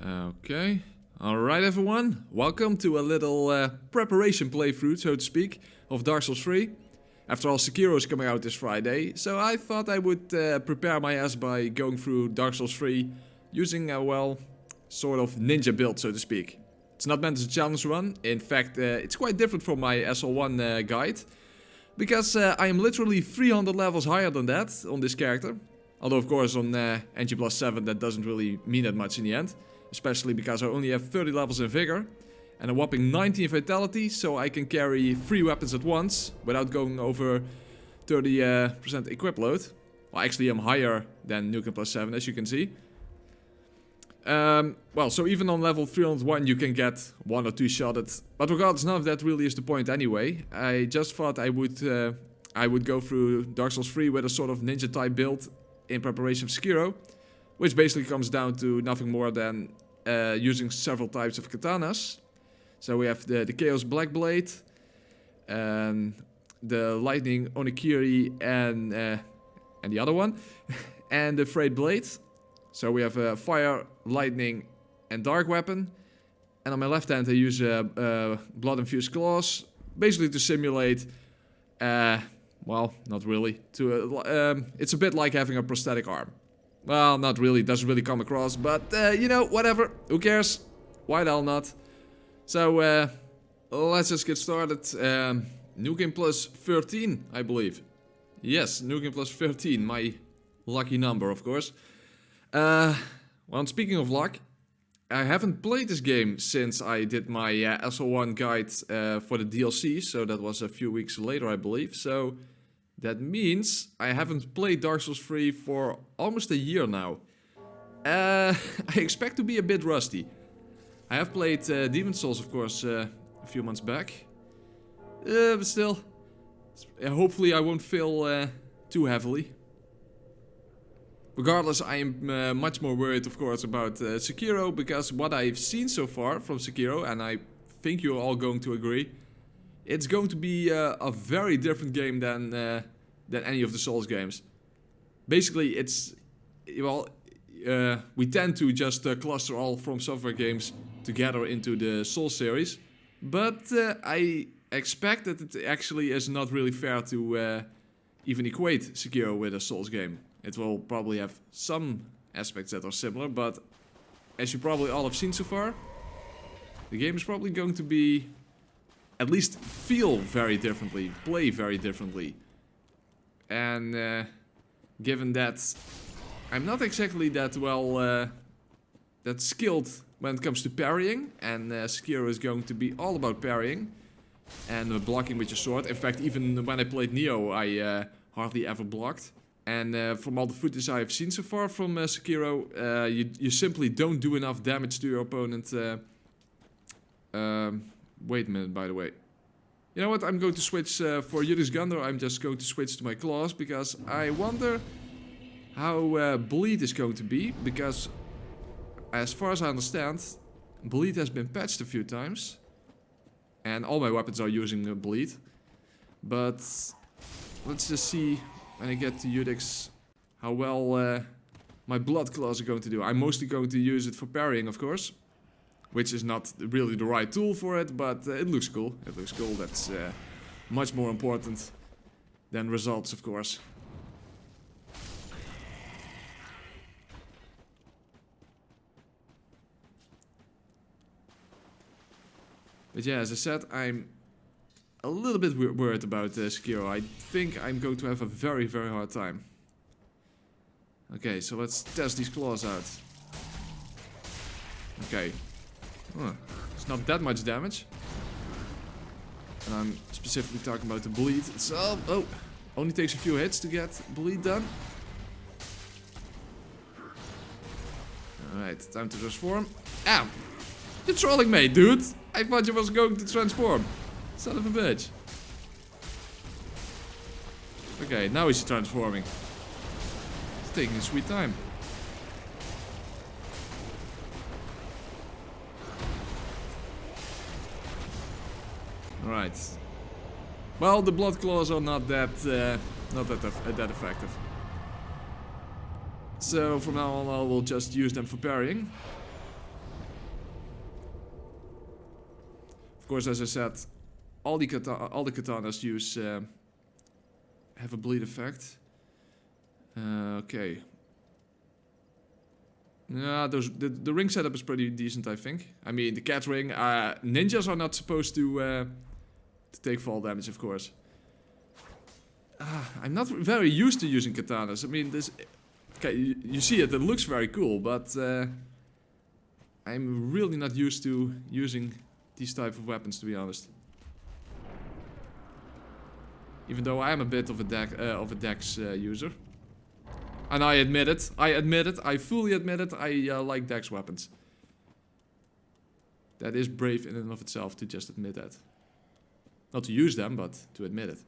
Okay. Alright everyone, welcome to a little preparation playthrough, so to speak, of Dark Souls 3. After all, Sekiro is coming out this Friday, so I thought I would prepare my ass by going through Dark Souls 3 using a, well, sort of ninja build, so to speak. It's not meant as a challenge run, in fact it's quite different from my SL1 guide, because I am literally 300 levels higher than that on this character. Although of course on NG+7 that doesn't really mean that much in the end. Especially because I only have 30 levels in Vigor and a whopping 90 in Vitality, so I can carry 3 weapons at once without going over 30% equip load. Well, actually I'm higher than NG+7 as you can see. Well, so even on level 301 you can get 1 or 2 shotted, but regardless, none of that really is the point anyway. I just thought I would go through Dark Souls 3 with a sort of ninja type build in preparation for Sekiro. Which basically comes down to nothing more than using several types of katanas. So we have the Chaos Black Blade, the Lightning Onikiri, and the other one, and the Frayed Blade. So we have a Fire, Lightning, and Dark weapon. And on my left hand I use Blood Infused Claws, basically to simulate, well, not really. It's a bit like having a prosthetic arm. Well, not really, it doesn't really come across, but, you know, whatever, who cares? Why the hell not? So, let's just get started. New Game Plus 13, I believe. Yes, New Game Plus 13, my lucky number, of course. Well, speaking of luck, I haven't played this game since I did my SL1 guide for the DLC, so that was a few weeks later, I believe, so... That means I haven't played Dark Souls 3 for almost a year now. I expect to be a bit rusty. I have played Demon Souls, of course, a few months back. But still, hopefully I won't fail too heavily. Regardless, I am much more worried, of course, about Sekiro, because what I've seen so far from Sekiro, and I think you're all going to agree, it's going to be a very different game than any of the Souls games. Basically, it's... Well, we tend to just cluster all From Software games together into the Souls series. But I expect that it actually is not really fair to even equate Sekiro with a Souls game. It will probably have some aspects that are similar, but as you probably all have seen so far, the game is probably going to be... at least feel very differently, play very differently. And given that I'm not exactly that well, that skilled when it comes to parrying, and Sekiro is going to be all about parrying and blocking with your sword. In fact, even when I played Neo, I hardly ever blocked. And from all the footage I have seen so far from Sekiro, you simply don't do enough damage to your opponent. Wait a minute, by the way. You know what, I'm going to switch for Yuri's Gunder, I'm just going to switch to my claws, because I wonder how Bleed is going to be, because as far as I understand, Bleed has been patched a few times, and all my weapons are using Bleed. But let's just see, when I get to Yurix, how well my Blood Claws are going to do. I'm mostly going to use it for parrying, of course. Which is not really the right tool for it, but it looks cool. It looks cool, that's much more important than results, of course. But yeah, as I said, I'm a little bit worried about Sekiro. I think I'm going to have a very, very hard time. Okay, so let's test these claws out. Okay. Huh. It's not that much damage. And I'm specifically talking about the bleed itself. Oh, only takes a few hits to get bleed done. Alright, time to transform. Ow! You're trolling me, dude! I thought you was going to transform. Son of a bitch. Okay, now he's transforming. It's taking a sweet time. Right. Well, the blood claws are not that effective. So from now on I will just use them for parrying. Of course, as I said, all the katanas use have a bleed effect. Okay. Yeah, the ring setup is pretty decent, I think. I mean, the cat ring. Ninjas are not supposed to take fall damage, of course. I'm not very used to using katanas. I mean, this. Okay, you see it. It looks very cool, but I'm really not used to using these type of weapons, to be honest. Even though I am a bit of a dex user. And I admit it. I fully admit it. I like dex weapons. That is brave in and of itself to just admit that. Not to use them, but to admit it.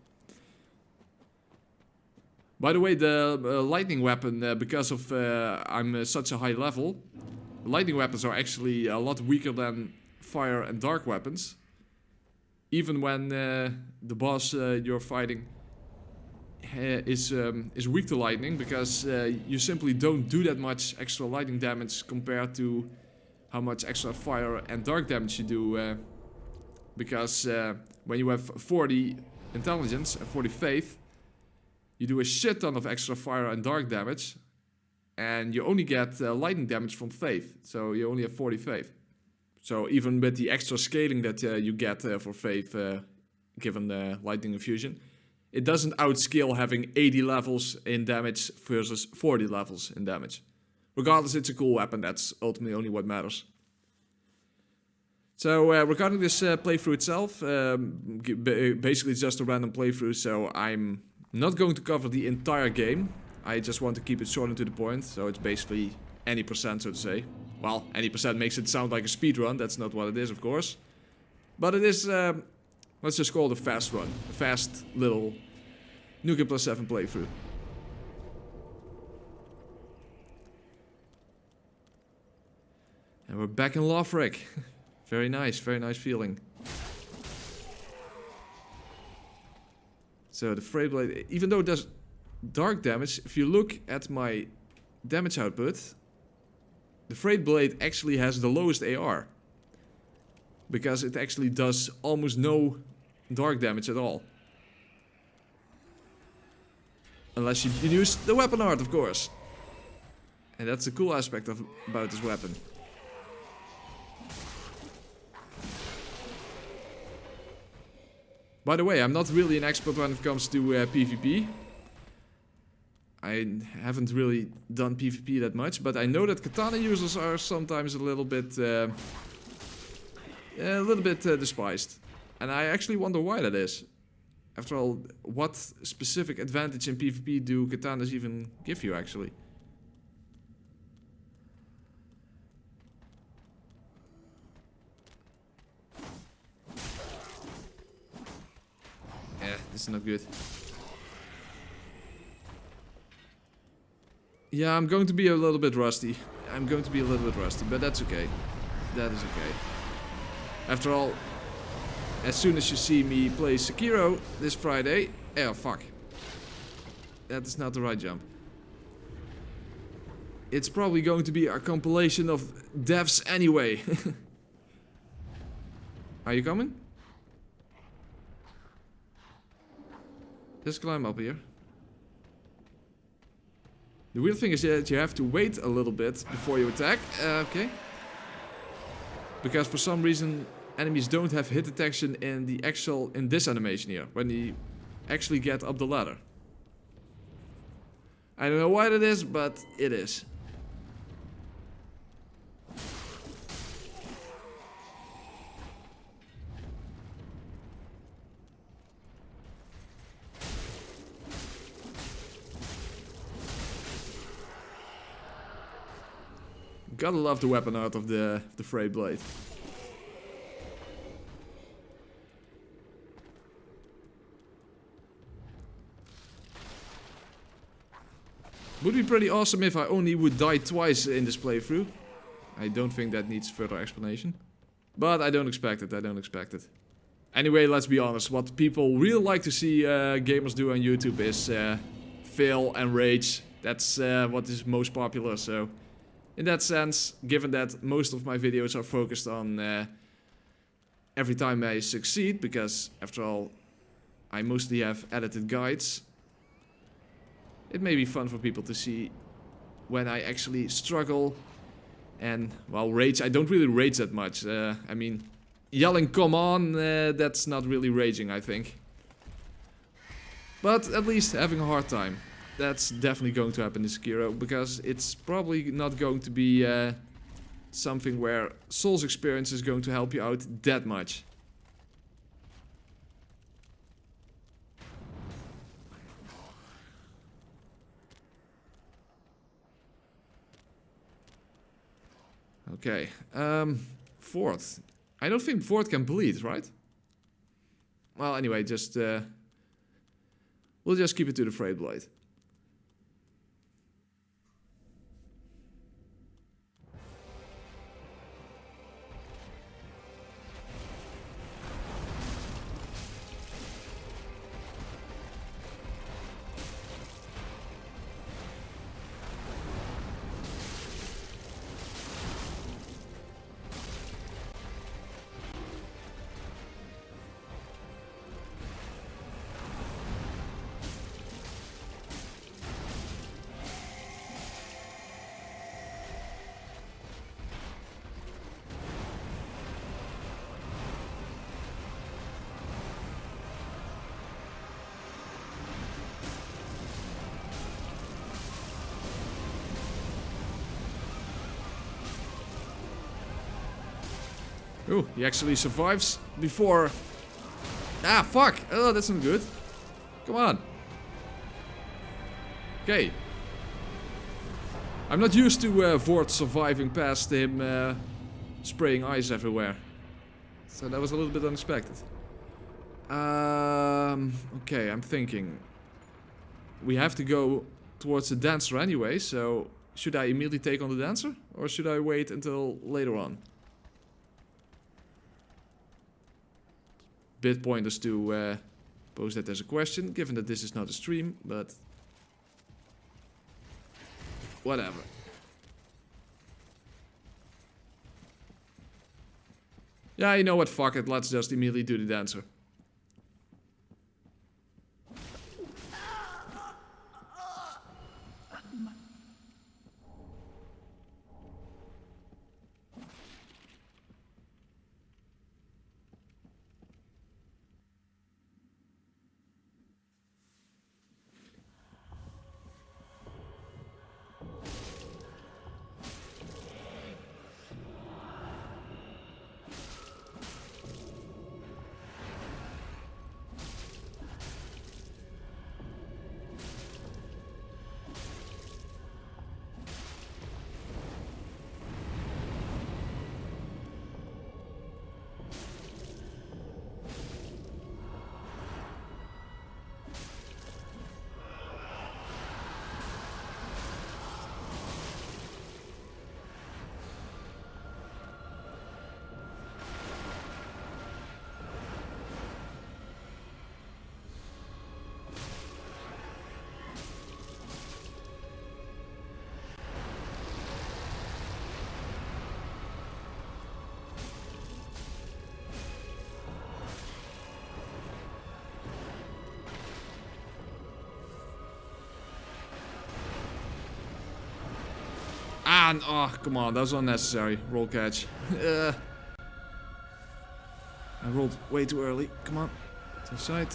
By the way, the lightning weapon, because of I'm such a high level, lightning weapons are actually a lot weaker than fire and dark weapons. Even when the boss you're fighting is weak to lightning, because you simply don't do that much extra lightning damage compared to how much extra fire and dark damage you do. Because when you have 40 intelligence and 40 faith, you do a shit ton of extra fire and dark damage, and you only get lightning damage from faith, so you only have 40 faith. So even with the extra scaling that you get for faith, given the lightning infusion, it doesn't outscale having 80 levels in damage versus 40 levels in damage. Regardless, it's a cool weapon, that's ultimately only what matters. So regarding this playthrough itself, basically it's just a random playthrough, so I'm not going to cover the entire game. I just want to keep it short and to the point, so it's basically any percent, so to say. Well, any percent makes it sound like a speed run, that's not what it is, of course. But it is, let's just call it a fast run. A fast little NG+7 playthrough. And we're back in Lothric. Very nice feeling. So the Frayed Blade, even though it does dark damage, if you look at my damage output, the Frayed Blade actually has the lowest AR. Because it actually does almost no dark damage at all. Unless you can use the weapon art, of course. And that's the cool aspect about this weapon. By the way, I'm not really an expert when it comes to PvP. I haven't really done PvP that much, but I know that katana users are sometimes a little bit despised. And I actually wonder why that is. After all, what specific advantage in PvP do katanas even give you, actually? This is not good. Yeah, I'm going to be a little bit rusty. But that's okay. That is okay. After all, as soon as you see me play Sekiro this Friday... Oh, fuck. That is not the right jump. It's probably going to be a compilation of deaths anyway. Are you coming? Just climb up here. The weird thing is that you have to wait a little bit before you attack. Okay. Because for some reason enemies don't have hit detection in this animation here, when you actually get up the ladder. I don't know why that is, but it is. Gotta love the weapon art of the Frayed Blade. Would be pretty awesome if I only would die twice in this playthrough. I don't think that needs further explanation. But I don't expect it, Anyway, let's be honest. What people really like to see gamers do on YouTube is fail and rage. That's what is most popular, so... In that sense, given that most of my videos are focused on every time I succeed, because after all, I mostly have edited guides. It may be fun for people to see when I actually struggle and, well, rage. I don't really rage that much. I mean, yelling "come on", that's not really raging, I think. But at least having a hard time. That's definitely going to happen in Sekiro, because it's probably not going to be something where Souls experience is going to help you out that much. Okay, Fort. I don't think Fort can bleed, right? Well, anyway, just we'll just keep it to the Frayed Blade. Ooh, he actually survives before... Ah, fuck! Oh, that's not good. Come on. Okay. I'm not used to Vort surviving past him spraying ice everywhere. So that was a little bit unexpected. Okay, I'm thinking. We have to go towards the dancer anyway, so should I immediately take on the dancer? Or should I wait until later on? Bit pointers to pose that as a question, given that this is not a stream, but whatever. Yeah, you know what, fuck it, let's just immediately do the dancer. Ah, oh, come on, that was unnecessary. Roll catch. I rolled way too early. Come on. To the side.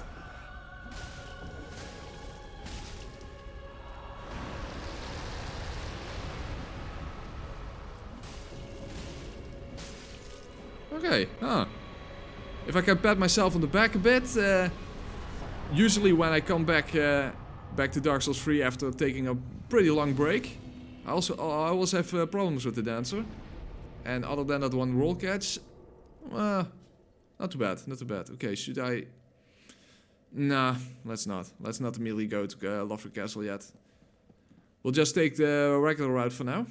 Okay, huh. If I can pat myself on the back a bit, usually when I come back to Dark Souls 3 after taking a pretty long break, I always have problems with the dancer. And other than that one roll catch, not too bad, not too bad. Okay, should I... Nah, let's not. Let's not immediately go to Lothric Castle yet. We'll just take the regular route for now.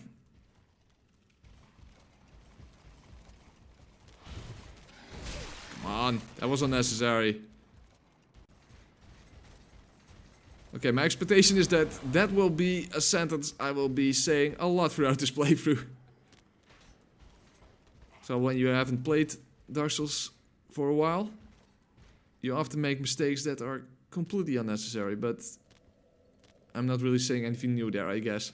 Come on, that was unnecessary. Okay, my expectation is that that will be a sentence I will be saying a lot throughout this playthrough. So when you haven't played Dark Souls for a while, you often make mistakes that are completely unnecessary, but I'm not really saying anything new there, I guess.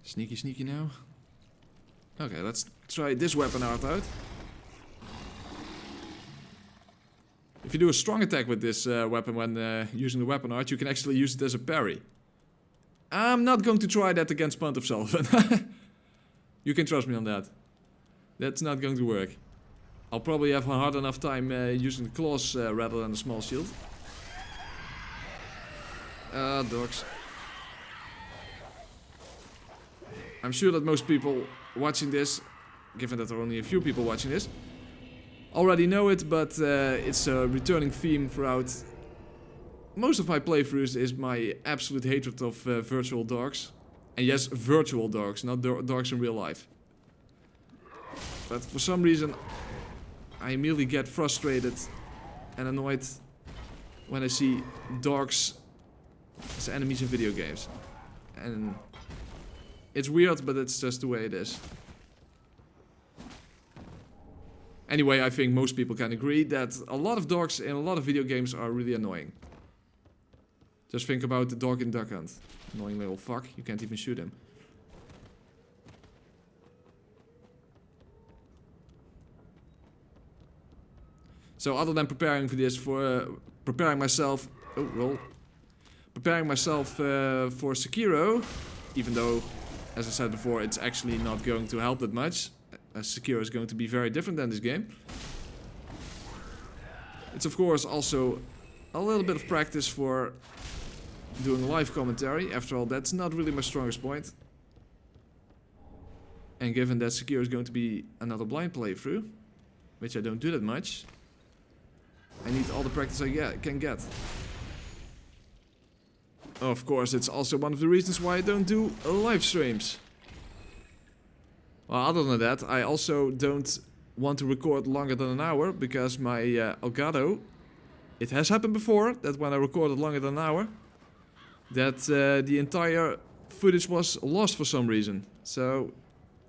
Sneaky, sneaky now. Okay, let's try this weapon art out. If you do a strong attack with this weapon when using the weapon art, you can actually use it as a parry. I'm not going to try that against Pont of Sullivan. You can trust me on that. That's not going to work. I'll probably have a hard enough time using the claws rather than the small shield. Dogs. I'm sure that most people watching this, given that there are only a few people watching this, already know it, but it's a returning theme throughout most of my playthroughs is my absolute hatred of virtual dogs. And yes, virtual dogs, not dogs in real life. But for some reason, I immediately get frustrated and annoyed when I see dogs as enemies in video games. And it's weird, but it's just the way it is. Anyway, I think most people can agree that a lot of dogs in a lot of video games are really annoying. Just think about the dog in Duck Hunt. Annoying little fuck, you can't even shoot him. So other than preparing for this, preparing myself for Sekiro, even though, as I said before, it's actually not going to help that much, as Sekiro is going to be very different than this game. It's of course also a little bit of practice for doing live commentary. After all, that's not really my strongest point. And given that Sekiro is going to be another blind playthrough, which I don't do that much, I need all the practice I can get. Of course, it's also one of the reasons why I don't do live streams. Well, other than that, I also don't want to record longer than an hour, because my Elgato, it has happened before that when I recorded longer than an hour, that the entire footage was lost for some reason. So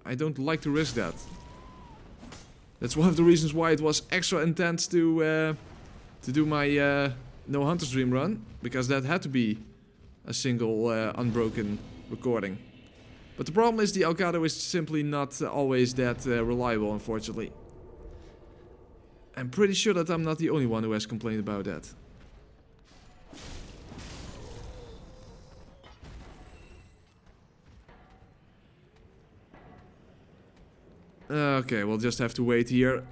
I don't like to risk that. That's one of the reasons why it was extra intense to do my No Hunter's Dream run, because that had to be a single unbroken recording. But the problem is the Elgato is simply not always that reliable, unfortunately. I'm pretty sure that I'm not the only one who has complained about that. Okay, we'll just have to wait here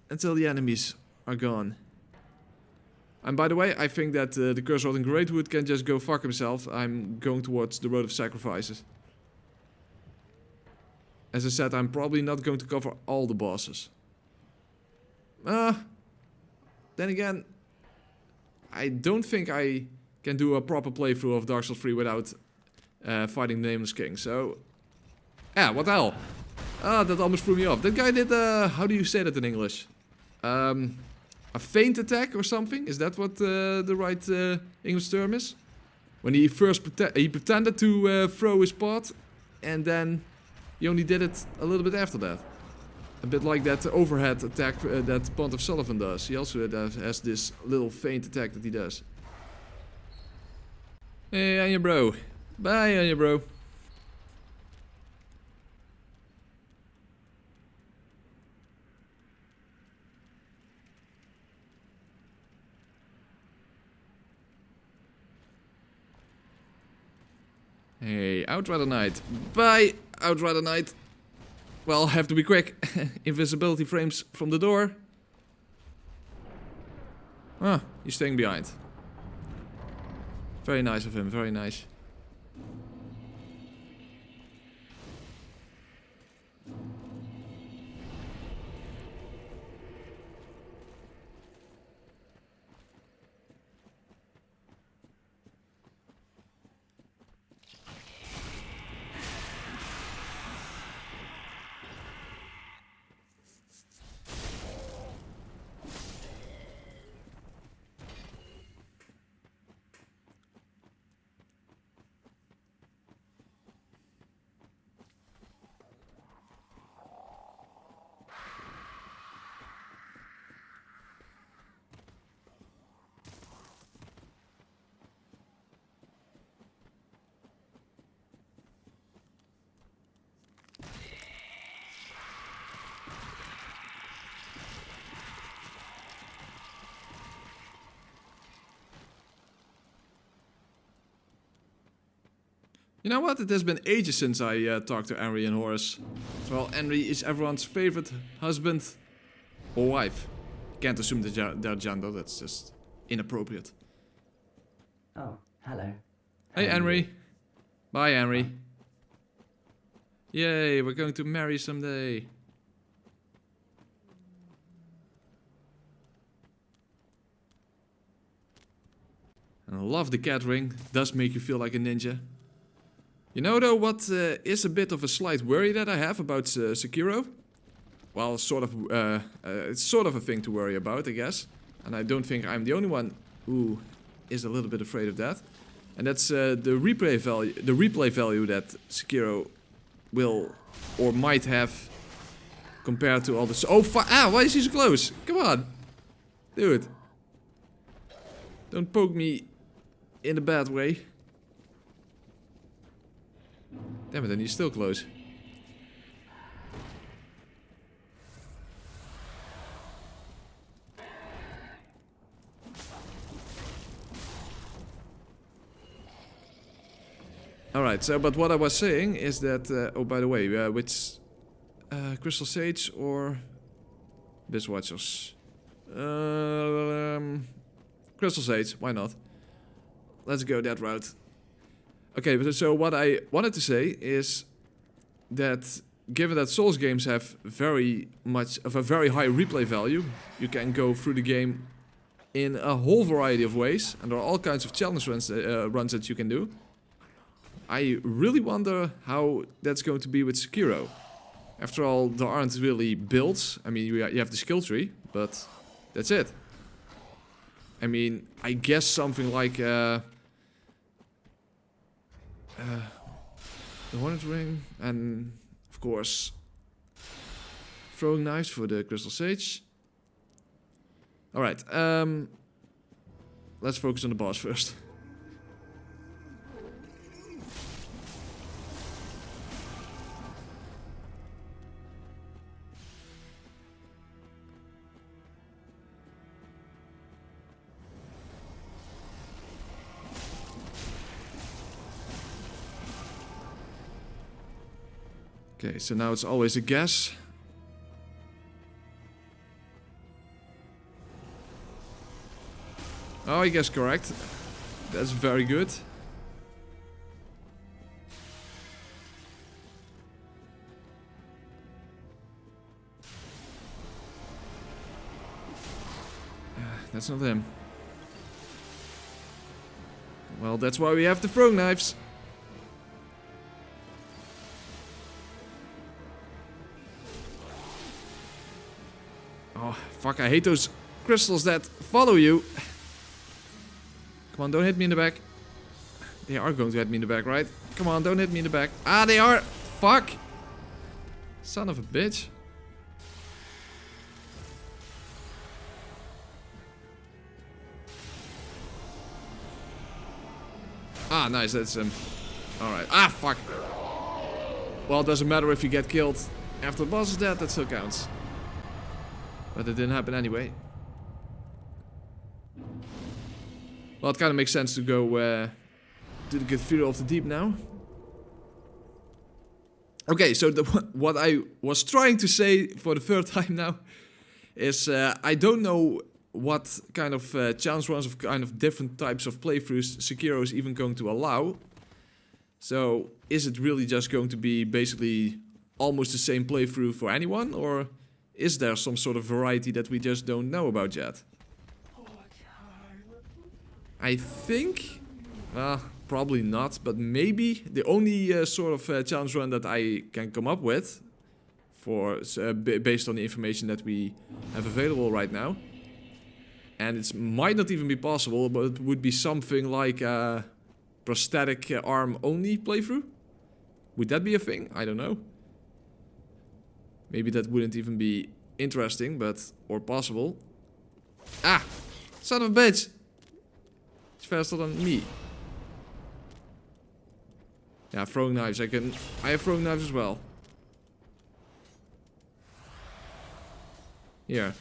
until the enemies are gone. And by the way, I think that the Curse Rod in Greatwood can just go fuck himself. I'm going towards the Road of Sacrifices. As I said, I'm probably not going to cover all the bosses. Then again, I don't think I can do a proper playthrough of Dark Souls 3 without fighting the Nameless King. So, yeah, what the hell? That almost threw me off. That guy did, how do you say that in English? A feint attack or something? Is that what the right English term is? When he first pretended to throw his pot, and then he only did it a little bit after that. A bit like that overhead attack that Pont of Sullivan does. He also has this little feint attack that he does. Hey, Anya bro. Bye, Anya bro. Hey, Outrider Knight. Bye, Outrider Knight. Well, have to be quick. Invisibility frames from the door. Ah, he's staying behind. Very nice of him, very nice. You know what? It has been ages since I talked to Henry and Horace. Well, Henry is everyone's favorite husband or wife. Can't assume their gender, that's just inappropriate. Oh, hello. Hey, Henry. Bye, Henry. Yay, we're going to marry someday. And I love the cat ring. Does make you feel like a ninja. You know though what is a bit of a slight worry that I have about Sekiro? Well, it's sort of a thing to worry about, I guess. And I don't think I'm the only one who is a little bit afraid of that. And that's the replay value that Sekiro will or might have compared to all the... Oh, why is he so close? Come on. Dude. Don't poke me in a bad way. Damn it, and he's still close. Alright, so, but what I was saying is that... oh, by the way, which... Crystal Sage or... Biswatchers? Crystal Sage, why not? Let's go that route. Okay, but so what I wanted to say is that given that Souls games have very much of a very high replay value, you can go through the game in a whole variety of ways, and there are all kinds of challenge runs that you can do. I really wonder how that's going to be with Sekiro. After all, there aren't really builds. I mean, you have the skill tree, but that's it. I mean, I guess something like the Hornet Ring, and of course throwing knives for the Crystal Sage. Alright, let's focus on the boss first. Okay, so now it's always a guess. Oh, I guess correct. That's very good. That's not him. Well, that's why we have the throwing knives. Oh, fuck, I hate those crystals that follow you. Come on, don't hit me in the back. They are going to hit me in the back, right? Come on, don't hit me in the back. Ah, they are! Fuck! Son of a bitch. Ah, nice, that's him. Alright. Ah, fuck! Well, it doesn't matter if you get killed after the boss is dead, that still counts. But it didn't happen anyway. Well, it kind of makes sense to go to the Cathedral of the Deep now. Okay, so what I was trying to say for the third time now is I don't know what kind of challenge runs of kind of different types of playthroughs Sekiro is even going to allow. So is it really just going to be basically almost the same playthrough for anyone, or is there some sort of variety that we just don't know about yet? I think, probably not, but maybe the only sort of challenge run that I can come up with, for based on the information that we have available right now, and it might not even be possible, but it would be something like a prosthetic arm only playthrough. Would that be a thing? I don't know. Maybe that wouldn't even be interesting, or possible. Ah! Son of a bitch! It's faster than me. Yeah, throwing knives. I have throwing knives as well. Here.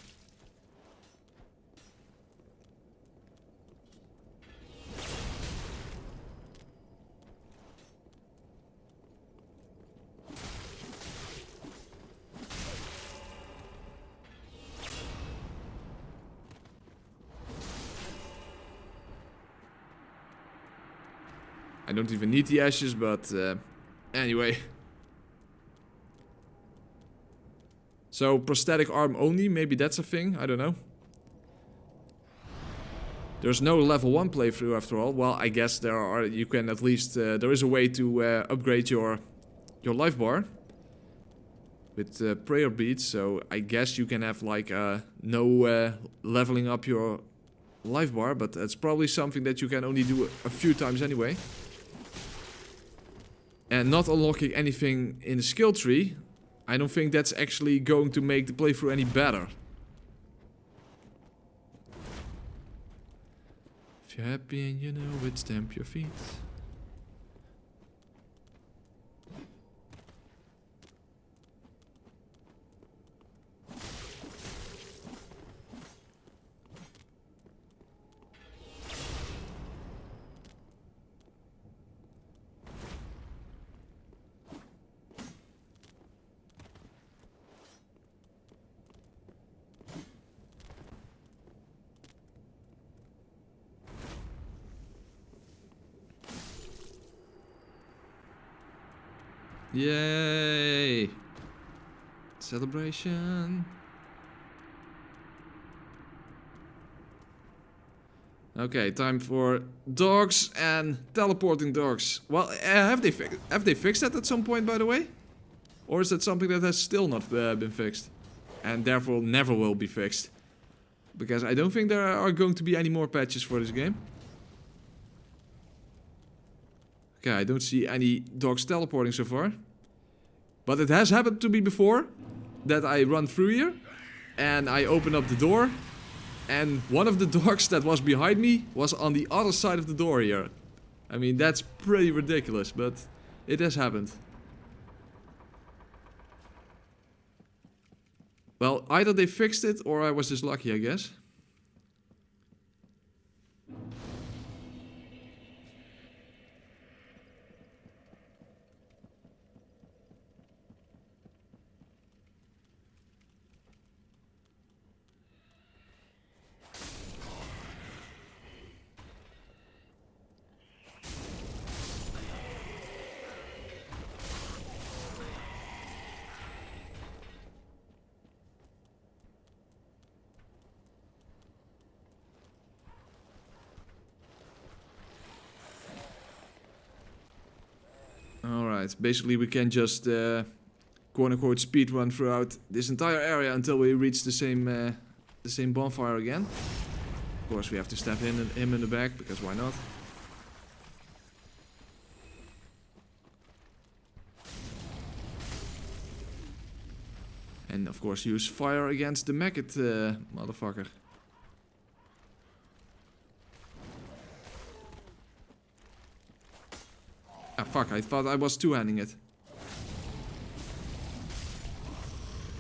I don't even need the ashes, but anyway. So prosthetic arm only, maybe that's a thing, I don't know. There's no level 1 playthrough after all. Well, I guess there are, you can at least, there is a way to upgrade your life bar with prayer beads, so I guess you can have like no leveling up your life bar, but that's probably something that you can only do a few times anyway. And not unlocking anything in the skill tree, I don't think that's actually going to make the playthrough any better. If you're happy and you know it, stamp your feet. Yay! Celebration! Okay, time for dogs and teleporting dogs. Well, have they fixed that at some point, by the way? Or is that something that has still not been fixed? And therefore never will be fixed? Because I don't think there are going to be any more patches for this game. Okay, I don't see any dogs teleporting so far. But it has happened to me before that I run through here and I open up the door and one of the dogs that was behind me was on the other side of the door here. I mean, that's pretty ridiculous, but it has happened. Well, either they fixed it or I was just lucky, I guess. Alright, basically we can just quote-unquote speedrun throughout this entire area until we reach the same bonfire again. Of course we have to stab him in the back, because why not? And of course use fire against the maggot motherfucker. Ah, fuck, I thought I was two-handing it.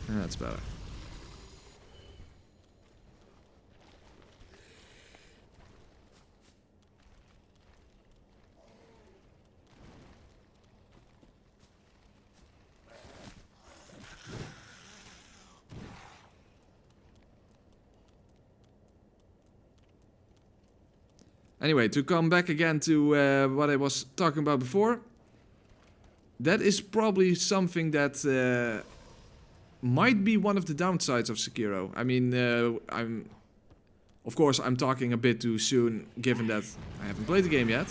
That's better. Anyway, to come back again to what I was talking about before. That is probably something that might be one of the downsides of Sekiro. I mean, of course I'm talking a bit too soon, given that I haven't played the game yet.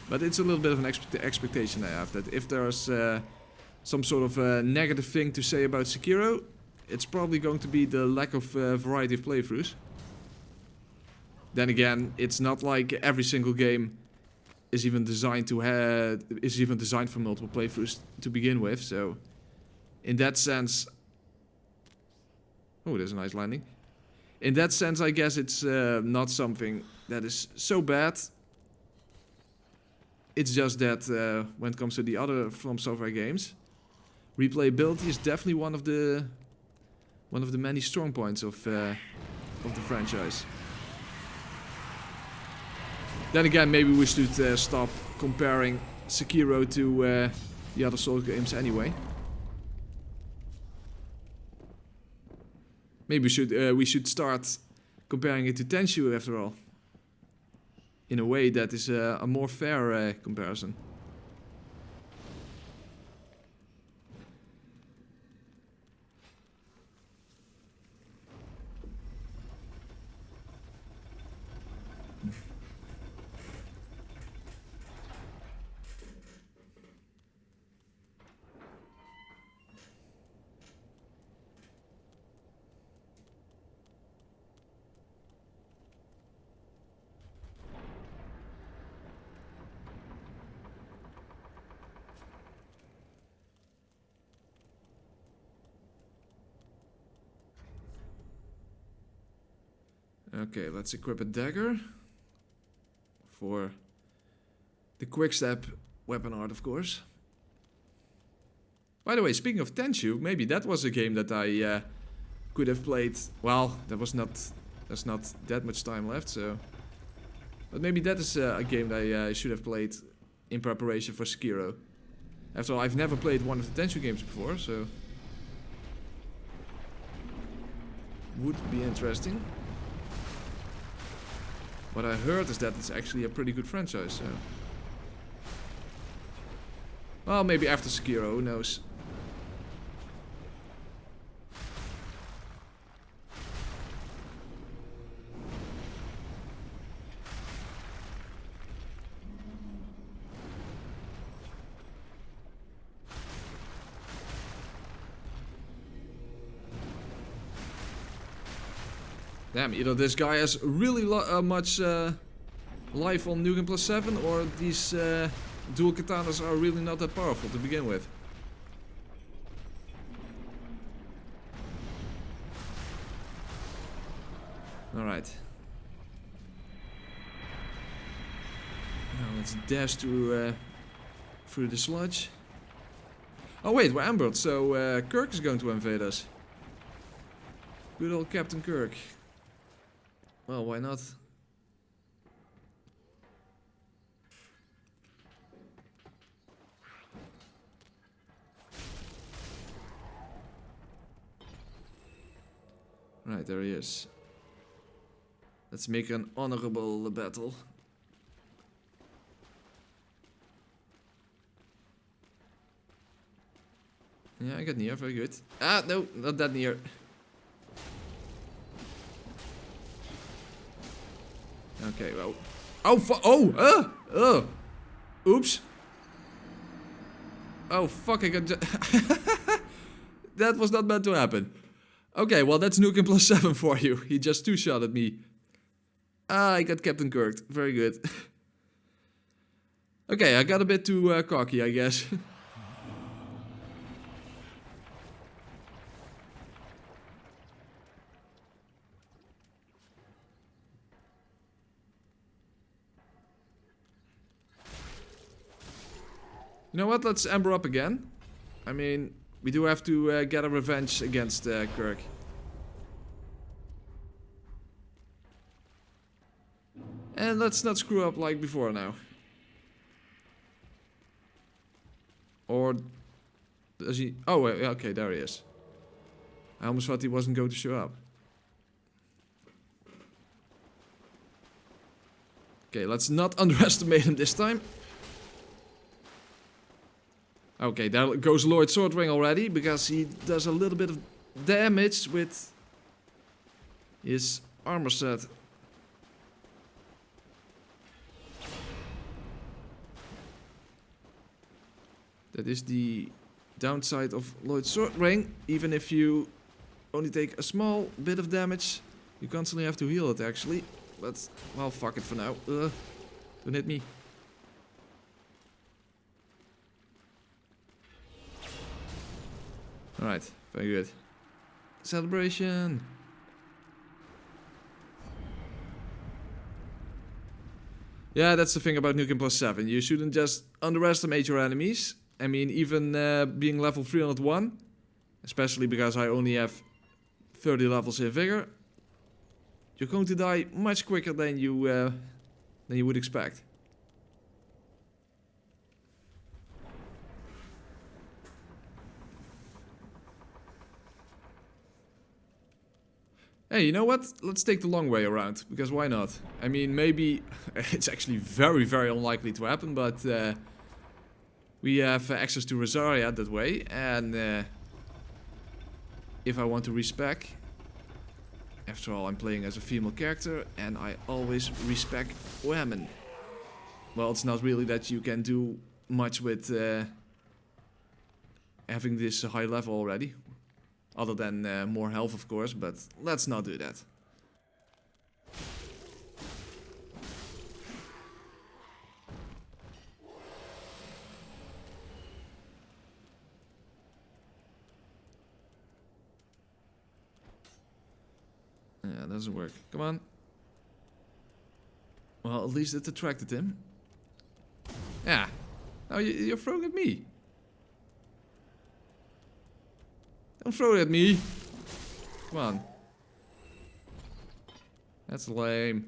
But it's a little bit of an expectation I have, that if there's some sort of negative thing to say about Sekiro, it's probably going to be the lack of variety of playthroughs. Then again, it's not like every single game is even designed for multiple playthroughs to begin with. So, in that sense, oh, there's a nice landing. In that sense, I guess it's not something that is so bad. It's just that when it comes to the other From Software games, replayability is definitely one of the many strong points of the franchise. Then again, maybe we should stop comparing Sekiro to the other Souls games anyway. Maybe we should start comparing it to Tenchu after all. in a way that is a more fair comparison. Okay, let's equip a dagger for the quick-step weapon art, of course. By the way, speaking of Tenchu, maybe that was a game that I could have played. Well, there's not that much time left, so. But maybe that is a game that I should have played in preparation for Sekiro. After all, I've never played one of the Tenchu games before, so. Would be interesting. What I heard is that it's actually a pretty good franchise, so. Well, maybe after Sekiro, who knows. Damn, either this guy has really much life on NG+7, or these dual katanas are really not that powerful to begin with. Alright. Now let's dash through the sludge. Oh wait, we're ambered, so Kirk is going to invade us. Good old Captain Kirk. Well, why not? Right, there he is. Let's make an honorable battle. Yeah, I got near, very good. Ah, no, not that near. Okay, well. Oh, oops. Oh, fuck, I got that was not meant to happen. Okay, well, that's NG+7 for you. He just two-shot at me. Ah, I got Captain Kirk. Very good. Okay, I got a bit too cocky, I guess. You know what, let's Ember up again. I mean, we do have to get a revenge against Kirk. And let's not screw up like before now. Or does he? Oh, okay, there he is. I almost thought he wasn't going to show up. Okay, let's not underestimate him this time. Okay, there goes Lord Swordring already, because he does a little bit of damage with his armor set. That is the downside of Lord Swordring. Even if you only take a small bit of damage, you constantly have to heal it actually. But, well, fuck it for now. Don't hit me. Alright, very good. Celebration! Yeah, that's the thing about NG+7. You shouldn't just underestimate your enemies. I mean, even being level 301, especially because I only have 30 levels in Vigor, you're going to die much quicker than you would expect. Hey, you know what? Let's take the long way around, because why not? I mean, maybe it's actually very, very unlikely to happen, but we have access to Rosaria that way, and if I want to respec, after all, I'm playing as a female character, and I always respec women. Well, it's not really that you can do much with having this high level already. Other than more health, of course, but let's not do that. Yeah, doesn't work. Come on. Well, at least it attracted him. Yeah. Now you're throwing at me. Don't throw it at me. Come on. That's lame.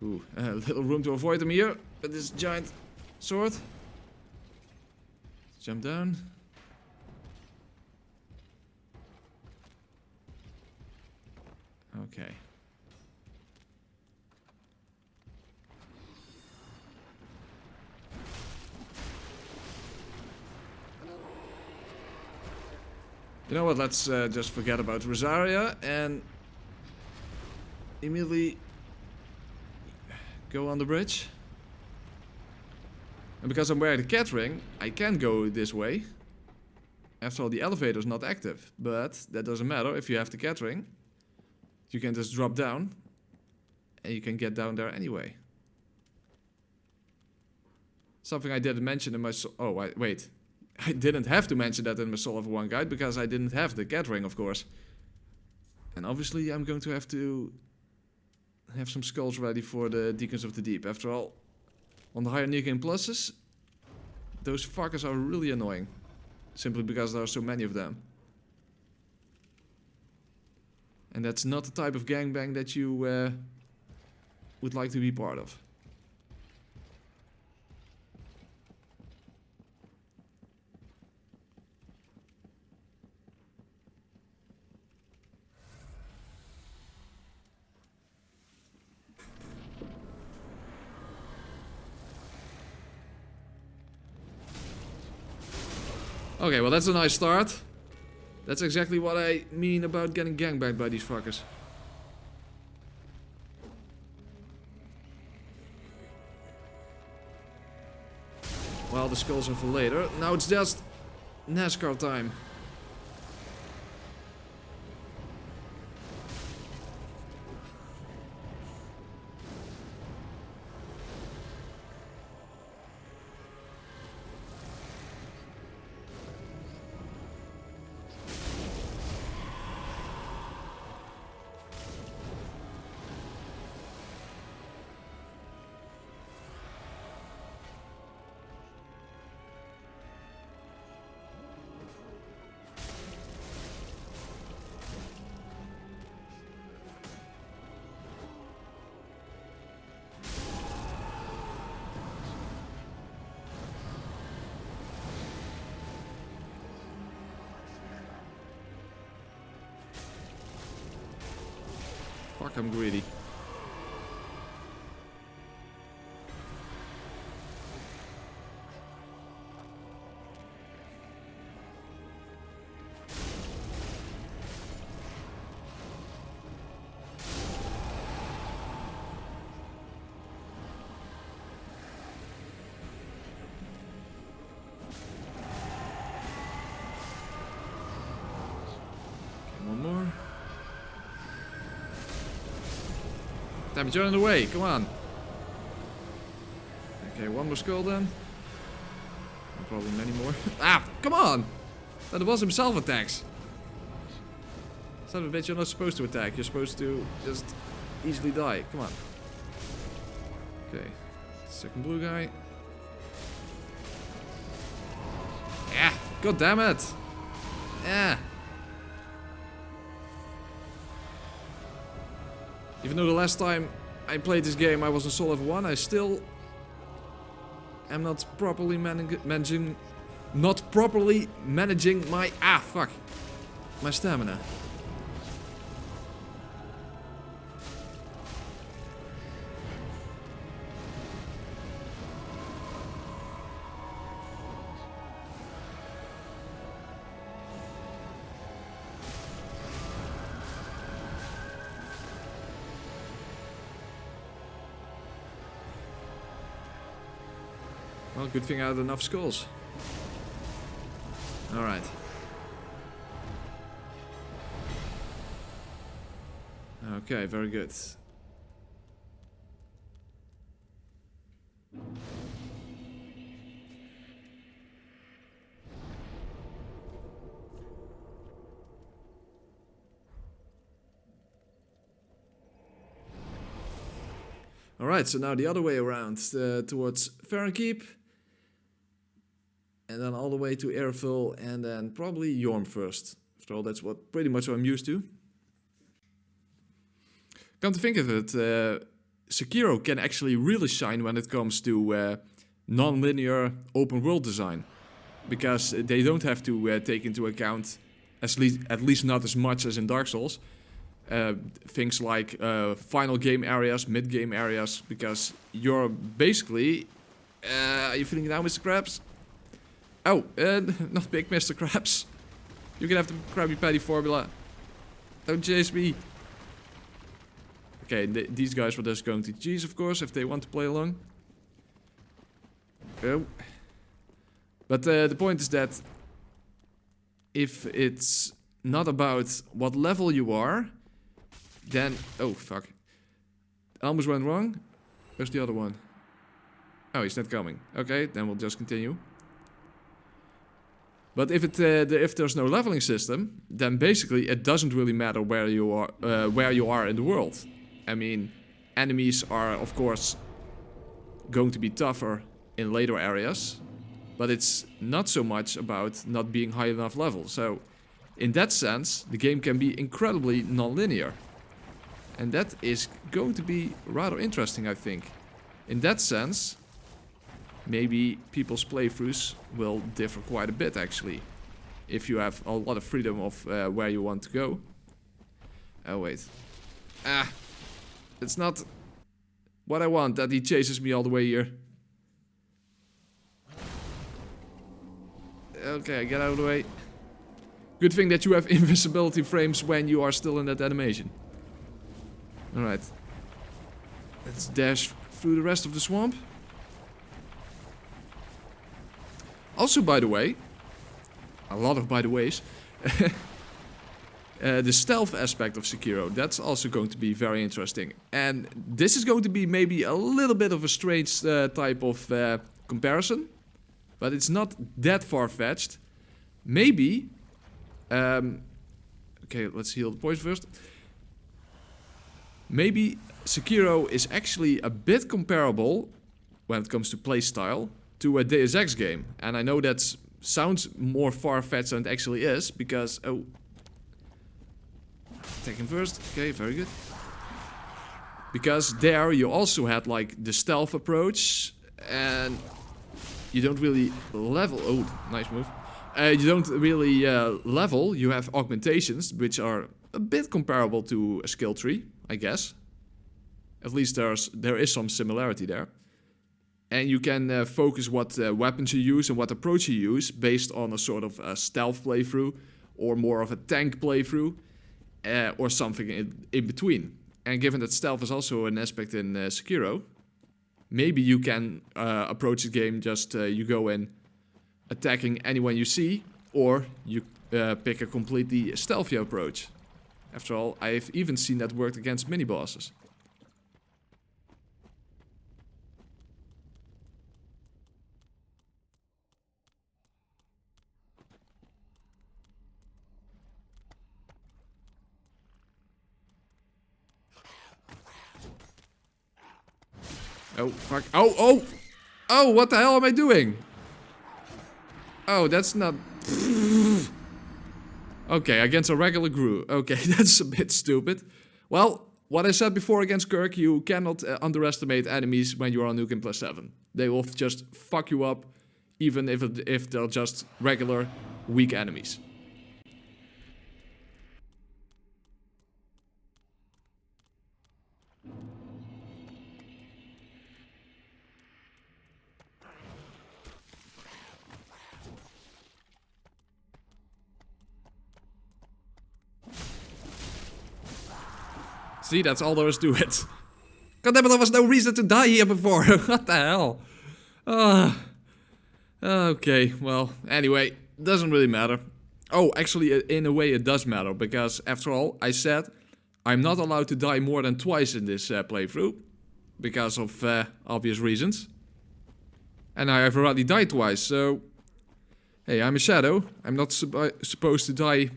Ooh, a little room to avoid him here with this giant sword. Jump down. Okay. You know what, let's just forget about Rosaria and immediately go on the bridge. And because I'm wearing the cat ring, I can go this way. After all, the elevator is not active, but that doesn't matter if you have the cat ring. You can just drop down, and you can get down there anyway. Something I didn't mention in my wait. I didn't have to mention that in my Soul of One guide, because I didn't have the cat ring, of course. And obviously I'm going to have some skulls ready for the Deacons of the Deep. After all, on the higher New Game Pluses, those fuckers are really annoying. Simply because there are so many of them. And that's not the type of gangbang that you would like to be part of. Okay, well that's a nice start. That's exactly what I mean about getting gangbanged by these fuckers. Well, the skulls are for later. Now it's just NASCAR time. Fuck, I'm greedy. One more. Damn it, you're in the way. Come on. Okay, one more skull then. And probably many more. Ah, come on! That the boss himself attacks. Son of a bitch, you're not supposed to attack. You're supposed to just easily die. Come on. Okay. Second blue guy. Yeah! God damn it! Yeah! Even though the last time I played this game I was on Soul level 1, I still am not properly managing my my stamina. Well, good thing I had enough skulls. Alright. Okay, very good. Alright, so now the other way around, towards Farron Keep. And then all the way to Irithyll, and then probably Yorm first. After all, that's pretty much what I'm used to. Come to think of it, Sekiro can actually really shine when it comes to non-linear open world design. Because they don't have to take into account, at least not as much as in Dark Souls, things like final game areas, mid game areas, because you're basically... are you feeling it now, Mr. Krabs? Oh, not big Mr. Krabs. You can have the Krabby Patty formula. Don't chase me. Okay, these guys were just going to cheese, of course, if they want to play along. Oh. But the point is that if it's not about what level you are, then... Oh, fuck. I almost went wrong. Where's the other one? Oh, he's not coming. Okay, then we'll just continue. But if there's no leveling system, then basically it doesn't really matter where you are in the world. I mean, enemies are of course going to be tougher in later areas, but it's not so much about not being high enough level. So, in that sense, the game can be incredibly non-linear, and that is going to be rather interesting, I think. In that sense, maybe people's playthroughs will differ quite a bit, actually. If you have a lot of freedom of where you want to go. Oh, wait. Ah! It's not what I want that he chases me all the way here. Okay, get out of the way. Good thing that you have invisibility frames when you are still in that animation. Alright. Let's dash through the rest of the swamp. Also, by the way, a lot of by the ways, the stealth aspect of Sekiro, that's also going to be very interesting. And this is going to be maybe a little bit of a strange type of comparison, but it's not that far-fetched. Maybe, okay, let's heal the poison first. Maybe Sekiro is actually a bit comparable, when it comes to playstyle, to a Deus Ex game. And I know that sounds more far-fetched than it actually is, because... Oh. Take him first. Okay, very good. Because there you also had, like, the stealth approach, and you don't really level... Oh, nice move. You don't really level. You have augmentations, which are a bit comparable to a skill tree, I guess. At least there is some similarity there. And you can focus what weapons you use and what approach you use based on a sort of a stealth playthrough or more of a tank playthrough or something in between. And given that stealth is also an aspect in Sekiro, maybe you can approach the game just you go in attacking anyone you see, or you pick a completely stealthy approach. After all, I've even seen that worked against mini-bosses. Oh, fuck. Oh, oh! Oh, what the hell am I doing? Oh, that's not... Okay, against a regular Gru. Okay, that's a bit stupid. Well, what I said before against Kirk, you cannot underestimate enemies when you're on NG+7. They will just fuck you up, even if they're just regular, weak enemies. See, that's all there is to it. God damn it, there was no reason to die here before. What the hell? Okay, well, anyway, doesn't really matter. Oh, actually, in a way it does matter, because after all, I said I'm not allowed to die more than twice in this playthrough, because of obvious reasons. And I have already died twice, so... Hey, I'm a shadow. I'm not supposed to die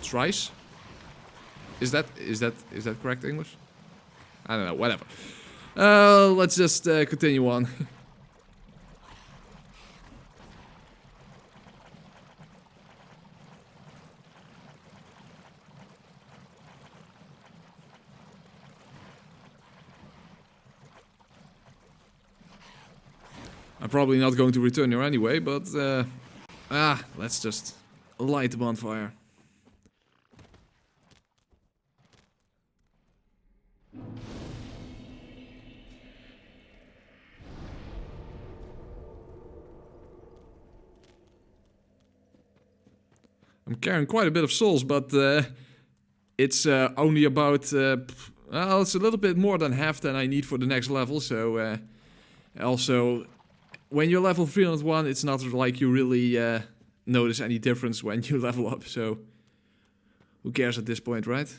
thrice. Is that correct English? I don't know, whatever. Let's just continue on. I'm probably not going to return here anyway, but let's just light the bonfire. I'm carrying quite a bit of souls, but it's only about, well, it's a little bit more than half than I need for the next level, so also, when you're level 301, it's not like you really notice any difference when you level up, so who cares at this point, right?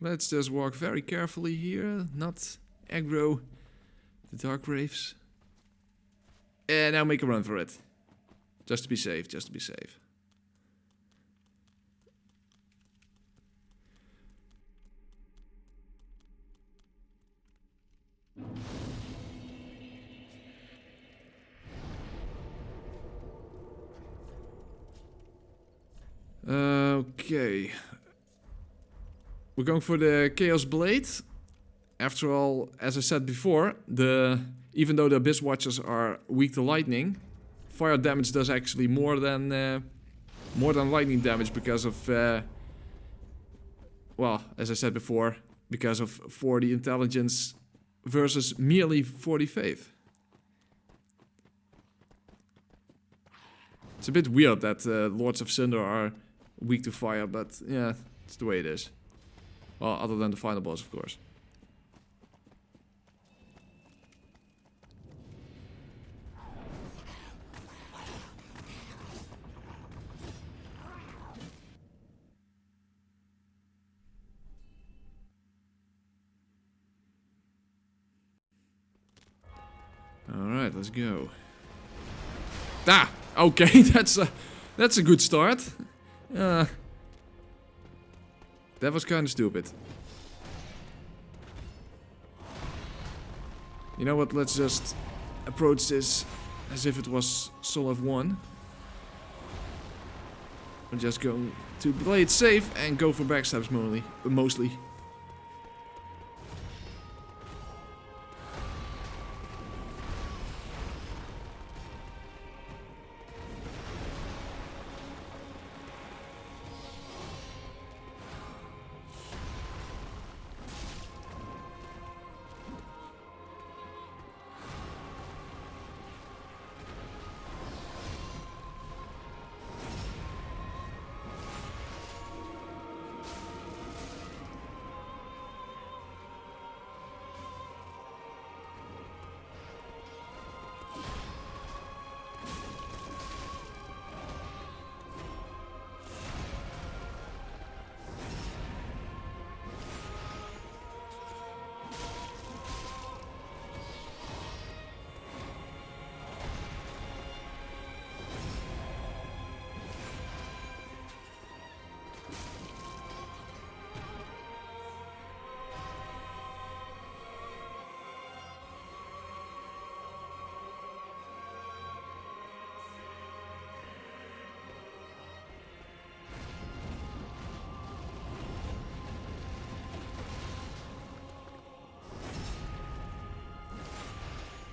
Let's just walk very carefully here, not aggro the dark graves. And now make a run for it. Just to be safe, just to be safe. Okay. We're going for the Chaos Blade. After all, as I said before, even though the Abyss Watchers are weak to lightning, fire damage does actually more than lightning damage because of, well, as I said before, because of 40 intelligence versus merely 40 faith. It's a bit weird that Lords of Cinder are weak to fire, but yeah, it's the way it is. Well, other than the final boss, of course. Alright, let's go. Ah! Okay, that's a good start. That was kind of stupid. You know what, let's just approach this as if it was Soul of 1. We're just going to play it safe and go for backstabs mostly.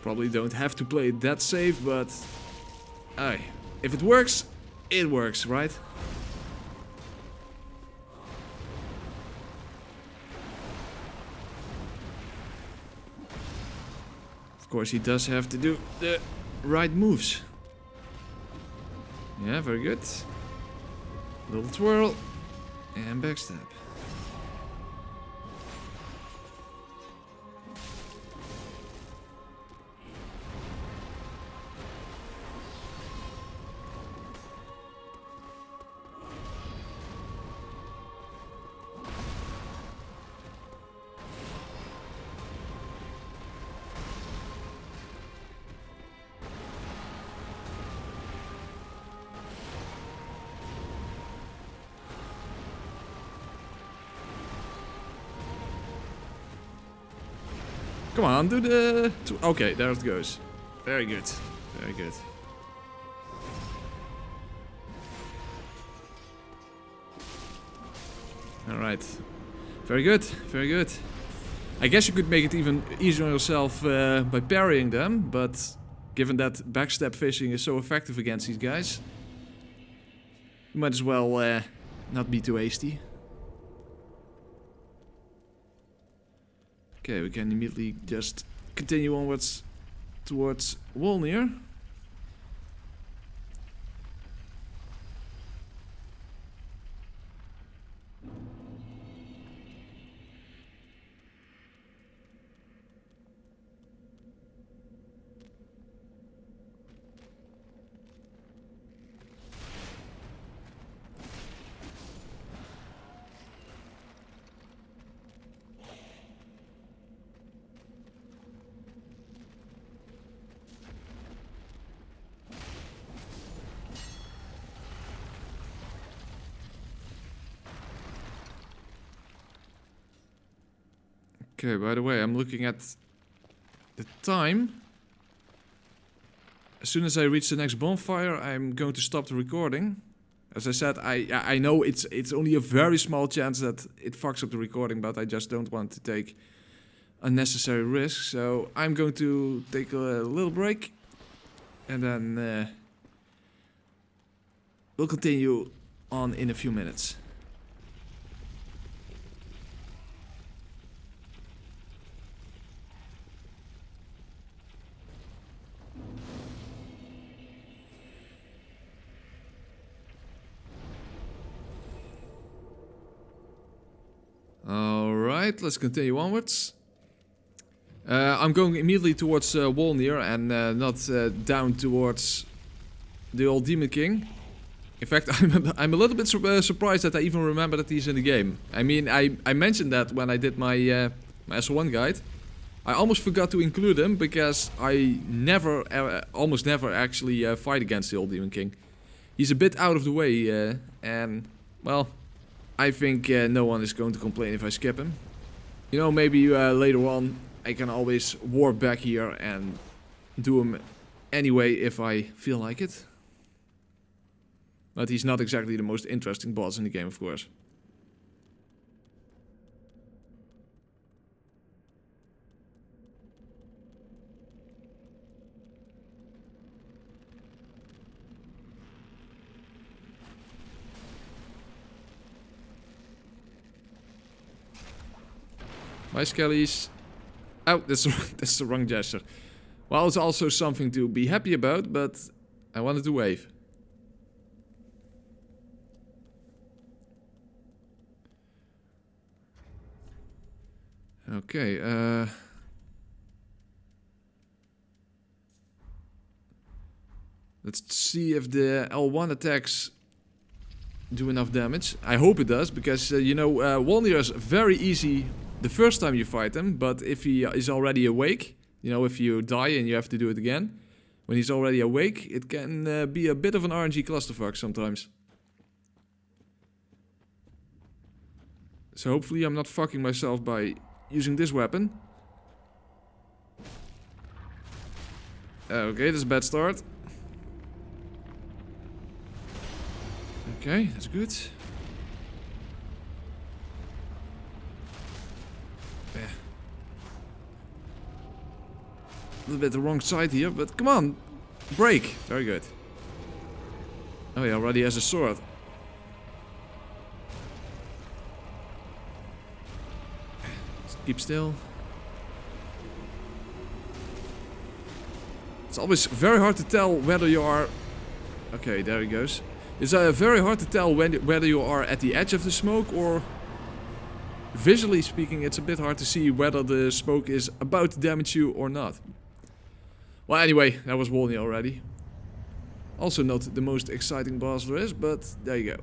Probably don't have to play it that safe, but if it works, right? Of course, he does have to do the right moves. Yeah, very good. Little twirl and backstab. Come on, do the... Okay, there it goes. Very good. Very good. Alright. Very good. Very good. I guess you could make it even easier on yourself by parrying them, but given that backstab fishing is so effective against these guys, you might as well not be too hasty. Okay, we can immediately just continue onwards towards Wolnir. Okay, by the way, I'm looking at the time. As soon as I reach the next bonfire, I'm going to stop the recording. As I said, I know it's only a very small chance that it fucks up the recording, but I just don't want to take unnecessary risks. So I'm going to take a little break, and then we'll continue on in a few minutes. Alright, let's continue onwards. I'm going immediately towards Wolnir and not down towards the old Demon King. In fact, I'm a little bit surprised that I even remember that he's in the game. I mean, I mentioned that when I did my, my S1 guide. I almost forgot to include him because I almost never actually fight against the old Demon King. He's a bit out of the way and, well, I think no one is going to complain if I skip him. You know, maybe later on I can always warp back here and do him anyway if I feel like it. But he's not exactly the most interesting boss in the game, of course. Bye, Skellies. Oh, that's the wrong gesture. Well, it's also something to be happy about, but I wanted to wave. Okay, let's see if the L1 attacks do enough damage. I hope it does, because, you know, Wolnir is very easy the first time you fight him, but if he is already awake, you know, if you die and you have to do it again, when he's already awake, it can be a bit of an RNG clusterfuck sometimes. So hopefully I'm not fucking myself by using this weapon. Okay, that's a bad start. Okay, that's good. little bit the wrong side here, but come on. Break. Very good. Oh, he already has a sword. Keep still. It's always very hard to tell whether you are... Okay, there he goes. It's very hard to tell whether you are at the edge of the smoke or... Visually speaking, it's a bit hard to see whether the smoke is about to damage you or not. Well, anyway, that was Wolney already. Also not the most exciting boss there is, but there you go.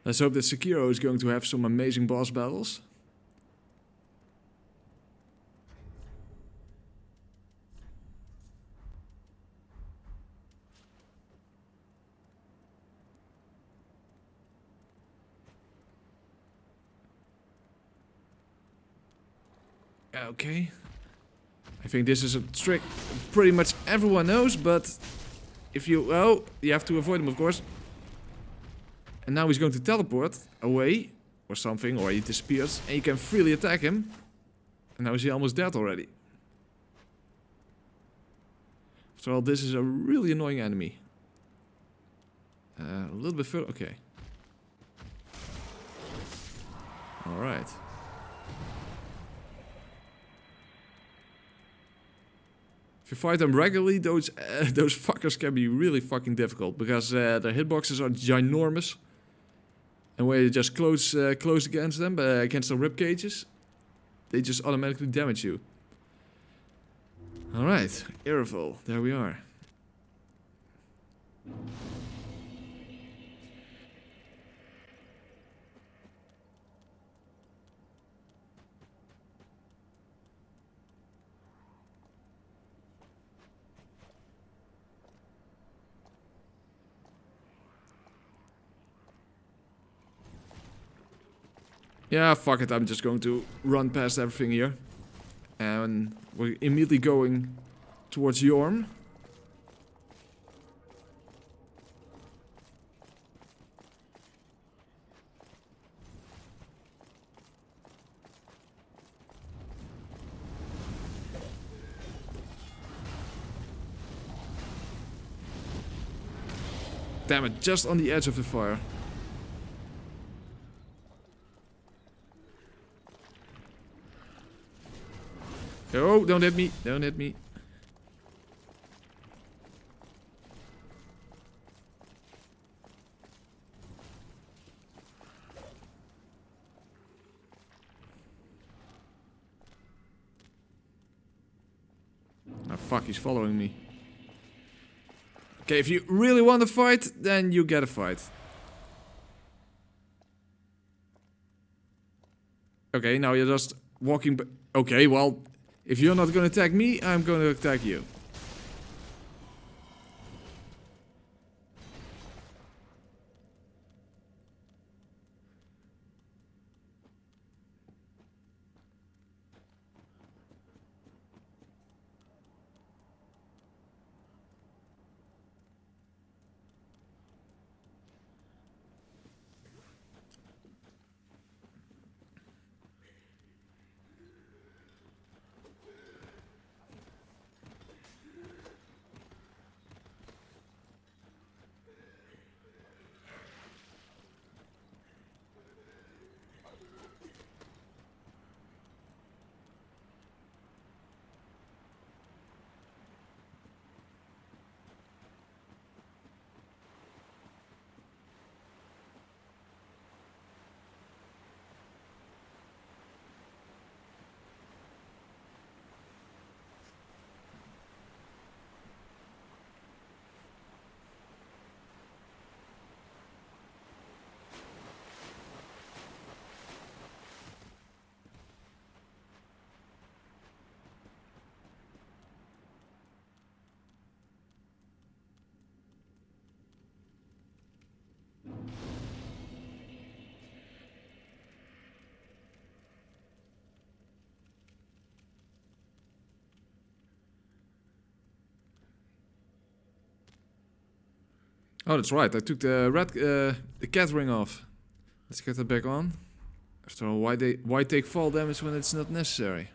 Let's hope that Sekiro is going to have some amazing boss battles. Okay. I think this is a trick pretty much everyone knows, but if you... Oh, you have to avoid him, of course. And now he's going to teleport away or something, or he disappears, and you can freely attack him. And now is he almost dead already. After all, this is a really annoying enemy. A little bit further, okay. Alright. If you fight them regularly, those fuckers can be really fucking difficult, because their hitboxes are ginormous. And when you just close against them, against the rib cages, they just automatically damage you. Alright, Irithyll, there we are. Yeah, fuck it, I'm just going to run past everything here. And we're immediately going towards Yorm. Damn it, just on the edge of the fire. Oh, don't hit me. Don't hit me. Oh, fuck, he's following me. Okay, if you really want to fight, then you get a fight. Okay, now you're just walking... Okay, well... If you're not going to attack me, I'm going to attack you. Oh, that's right. I took the cat ring off. Let's get that back on. After all, why take fall damage when it's not necessary?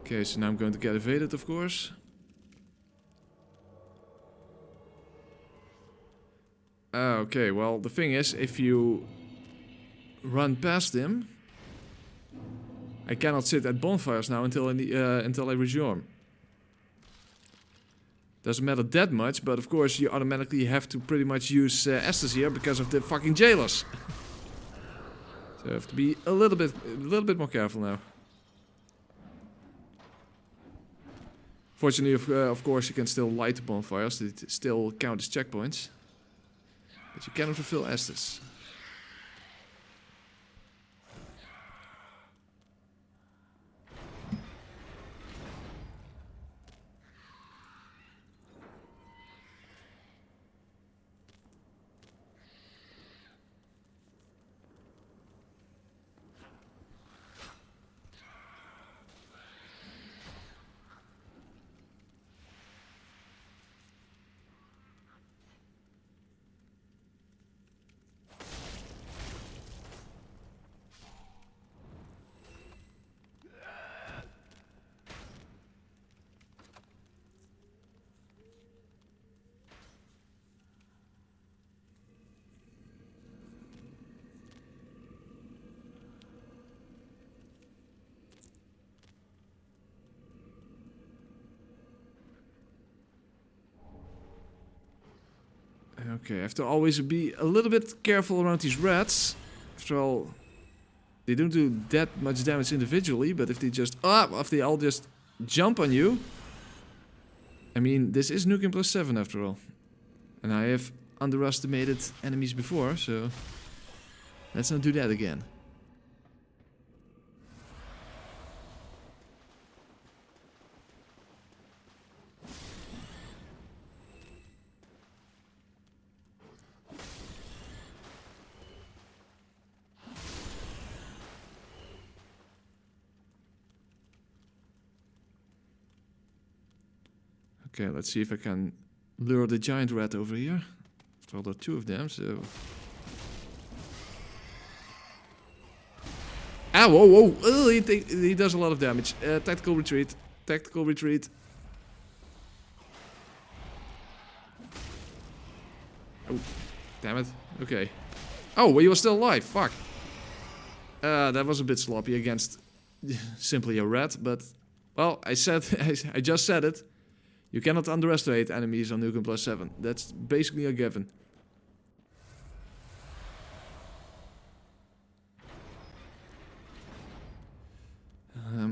Okay, so now I'm going to get evaded, of course. Okay, well, the thing is, if you run past him, I cannot sit at bonfires now until I resume. Doesn't matter that much, but of course you automatically have to pretty much use Estus here because of the fucking jailers. So I have to be a little bit more careful now. Fortunately, of course, you can still light the bonfires. They still count as checkpoints. But you cannot refill Estus. Okay, I have to always be a little bit careful around these rats. After all, they don't do that much damage individually, but if they all just jump on you... I mean, this is Nukem+7 after all. And I have underestimated enemies before, so... let's not do that again. Okay, let's see if I can lure the giant rat over here. After all, there are two of them, so... Ah, whoa, whoa! Oh, he does a lot of damage. Tactical retreat. Tactical retreat. Oh, damn it. Okay. Oh, well, he was still alive. Fuck. That was a bit sloppy against simply a rat, but... well, I just said it. You cannot underestimate enemies on Nukem+7. That's basically a given.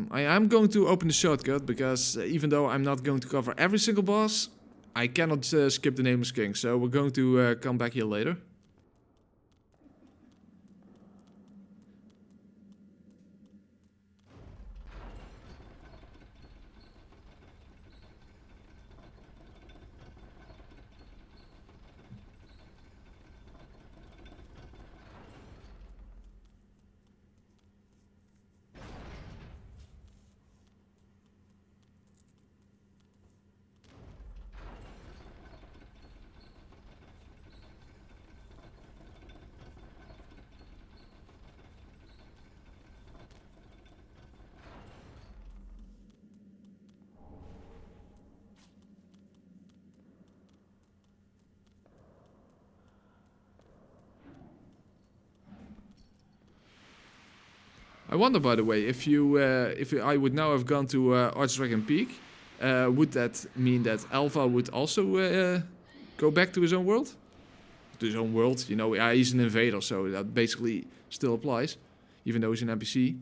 I am going to open the shortcut because even though I'm not going to cover every single boss, I cannot skip the Nameless King. So we're going to come back here later. I wonder, by the way, if I would now have gone to Archdragon Peak, would that mean that Alpha would also go back to his own world? To his own world, you know, he's an invader, so that basically still applies, even though he's an NPC.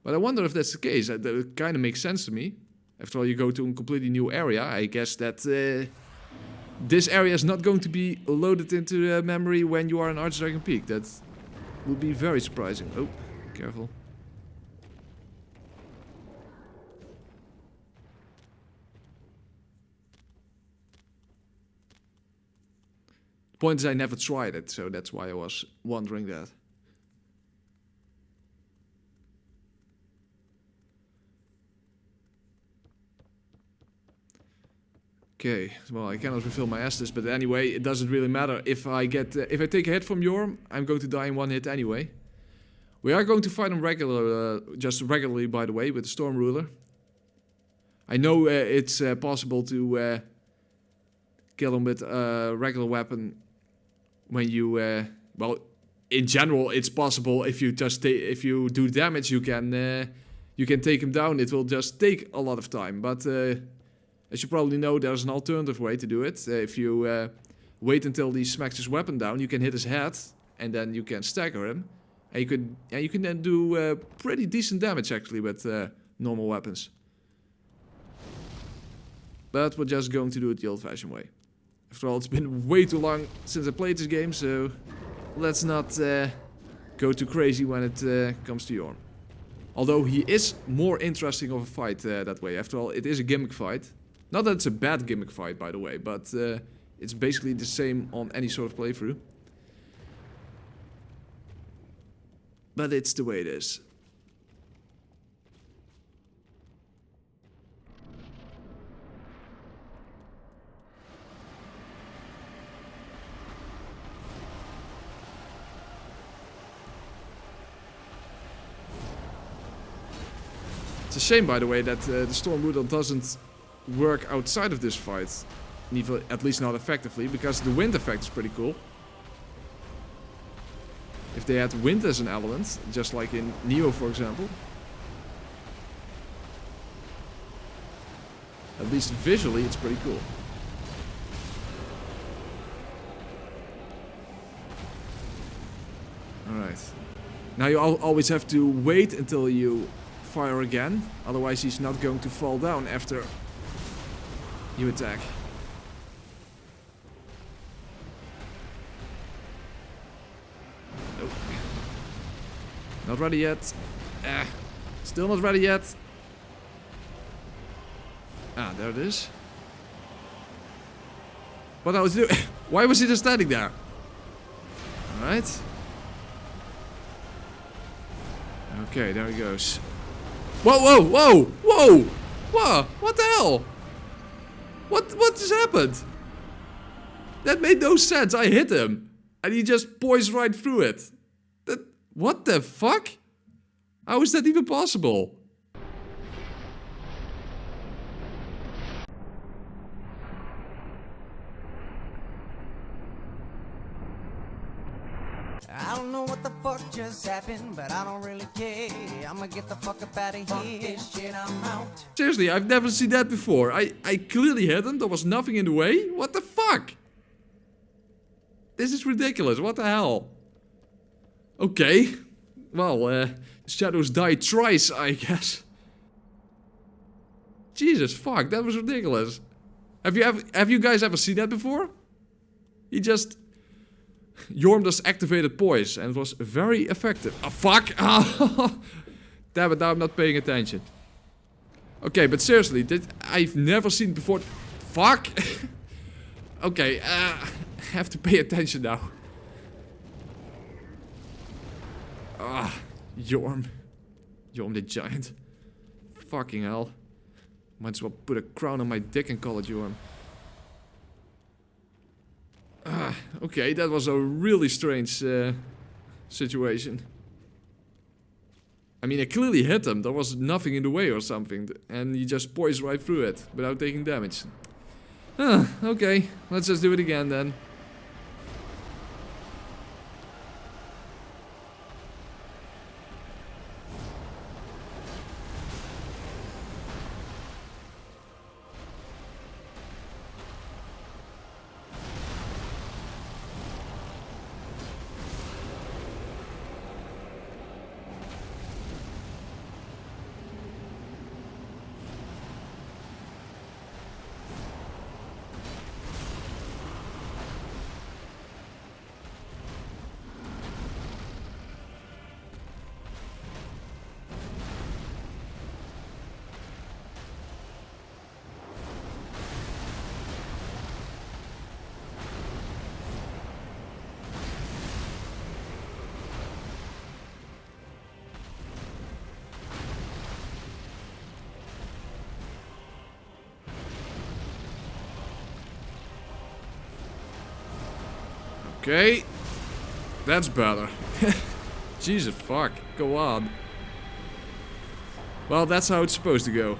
But I wonder if that's the case. That kind of makes sense to me. After all, you go to a completely new area. I guess that this area is not going to be loaded into memory when you are in Archdragon Peak. That would be very surprising. Oh. Careful. Point is I never tried it, so that's why I was wondering that. Okay, well I cannot refill my Estus, but anyway, it doesn't really matter. If I take a hit from Yorm, I'm going to die in one hit anyway. We are going to fight him just regularly, by the way, with the Storm Ruler. I know it's possible to kill him with a regular weapon when you, well, in general, it's possible if you if you do damage, you can take him down. It will just take a lot of time, but as you probably know, there's an alternative way to do it. If you wait until he smacks his weapon down, you can hit his head, and then you can stagger him. And you can then do pretty decent damage actually with normal weapons. But we're just going to do it the old-fashioned way. After all, it's been way too long since I played this game, so let's not go too crazy when it comes to Yorm. Although he is more interesting of a fight that way. After all, it is a gimmick fight. Not that it's a bad gimmick fight, by the way, but it's basically the same on any sort of playthrough. But it's the way it is. It's a shame, by the way, that the Storm Ruler doesn't work outside of this fight. At least not effectively, because the wind effect is pretty cool. If they had wind as an element, just like in Neo, for example. At least visually, it's pretty cool. Alright. Now you always have to wait until you fire again. Otherwise he's not going to fall down after you attack. Nope. Not ready yet. Still not ready yet. Ah, there it is. What I was doing? Why was he just standing there? Alright. Okay, there he goes. Whoa, whoa, whoa, whoa! Whoa, what the hell? What just happened? That made no sense. I hit him. And he just poised right through it. What the fuck? How is that even possible? I don't know what the fuck just happened, but I don't really care. I'ma get the fuck up out of here. Fuck this shit, I'm out. Seriously, I've never seen that before. I clearly hit him. There was nothing in the way. What the fuck? This is ridiculous. What the hell? Okay. Well, shadows die twice, I guess. Jesus fuck, that was ridiculous. Have you guys ever seen that before? He just... Yorm just activated poise and it was very effective. Oh fuck! Damn it, now I'm not paying attention. Okay, but seriously, I've never seen before. Fuck! Okay, I have to pay attention now. Yorm. Yorm the Giant. Fucking hell. Might as well put a crown on my dick and call it Yorm. Okay, that was a really strange situation. I mean, I clearly hit him. There was nothing in the way or something. And he just poised right through it without taking damage. Okay, let's just do it again then. Okay. That's better. Jesus fuck. Go on. Well, that's how it's supposed to go.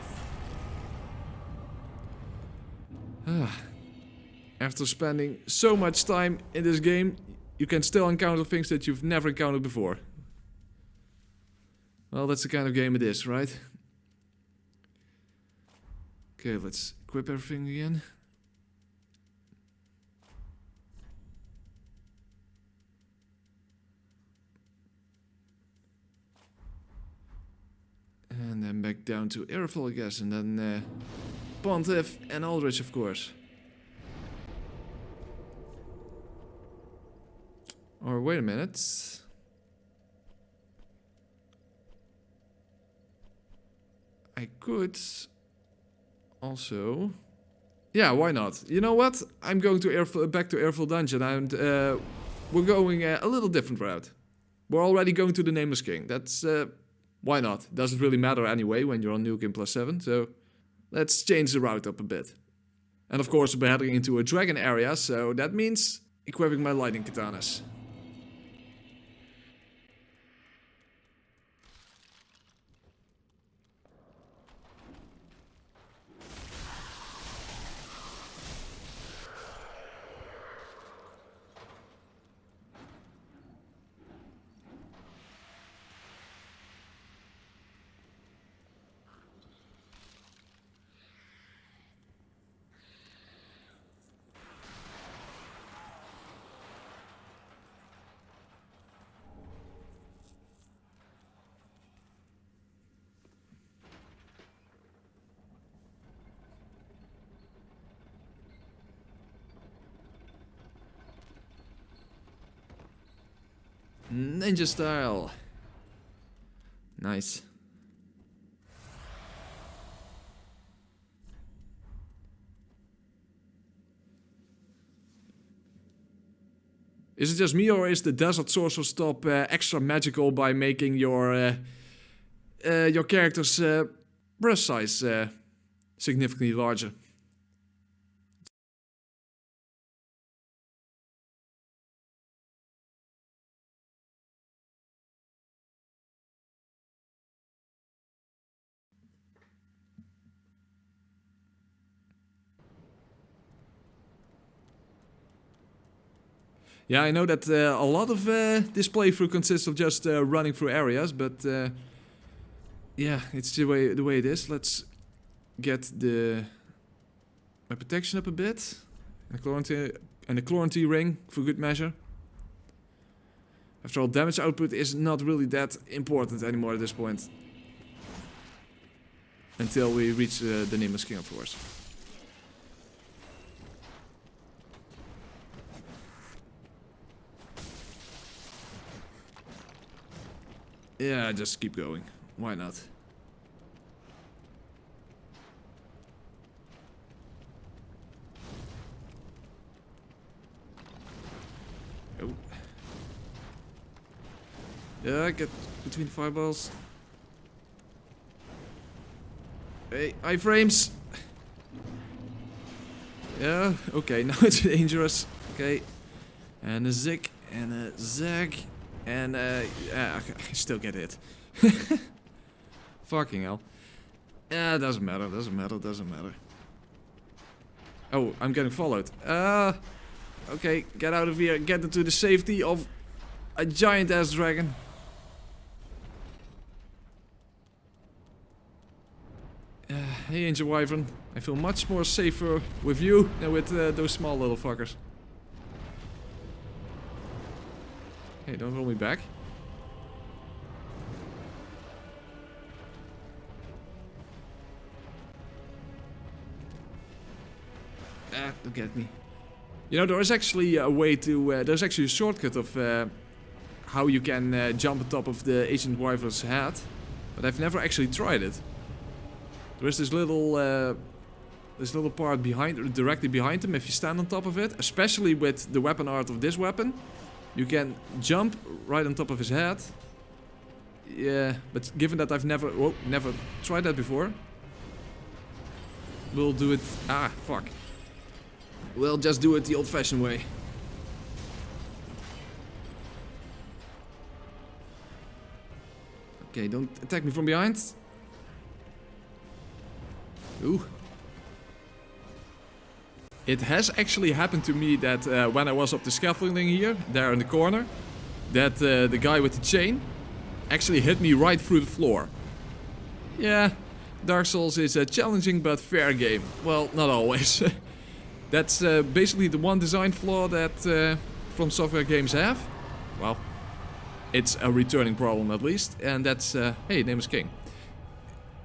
After spending so much time in this game, you can still encounter things that you've never encountered before. Well, that's the kind of game it is, right? Okay, let's equip everything again. And then back down to Irithyll, I guess, and then Pontiff and Aldrich, of course. Or wait a minute. I could also... Yeah, why not? You know what? I'm going to back to Irithyll Dungeon, and we're going a little different route. We're already going to the Nameless King. That's... why not? Doesn't really matter anyway when you're on New Game +7, so let's change the route up a bit. And of course we're heading into a dragon area, so that means equipping my lightning katanas. Ninja style. Nice. Is it just me, or is the Desert Sorcerer's Stop extra magical by making your character's breast size significantly larger? Yeah, I know that a lot of this playthrough consists of just running through areas, but yeah, it's the way it is. Let's get my protection up a bit, and a quarantine ring for good measure. After all, damage output is not really that important anymore at this point, until we reach the Nameless King, of course. Yeah, just keep going. Why not? Oh. Yeah, get between the fireballs. Hey, iframes! Yeah, okay, now it's dangerous. Okay. And a zig, and a zag. And, I still get hit. Fucking hell. Yeah, doesn't matter, doesn't matter. Oh, I'm getting followed. Okay, get out of here. Get into the safety of a giant-ass dragon. Hey, Angel Wyvern. I feel much more safer with you than with those small little fuckers. Hey, don't roll me back. Don't get me. You know, there is actually a way to... there's actually a shortcut of how you can jump on top of the Ancient Wyvern's head. But I've never actually tried it. There is this little part behind, directly behind him, if you stand on top of it. Especially with the weapon art of this weapon. You can jump right on top of his head. Yeah, but given that I've never tried that before, we'll do it... Ah, fuck. We'll just do it the old-fashioned way. Okay, don't attack me from behind. Ooh. It has actually happened to me that when I was up the scaffolding here, there in the corner, that the guy with the chain actually hit me right through the floor. Yeah, Dark Souls is a challenging but fair game. Well, not always. That's basically the one design flaw that From Software games have. Well, it's a returning problem at least, and that's hey, name is King.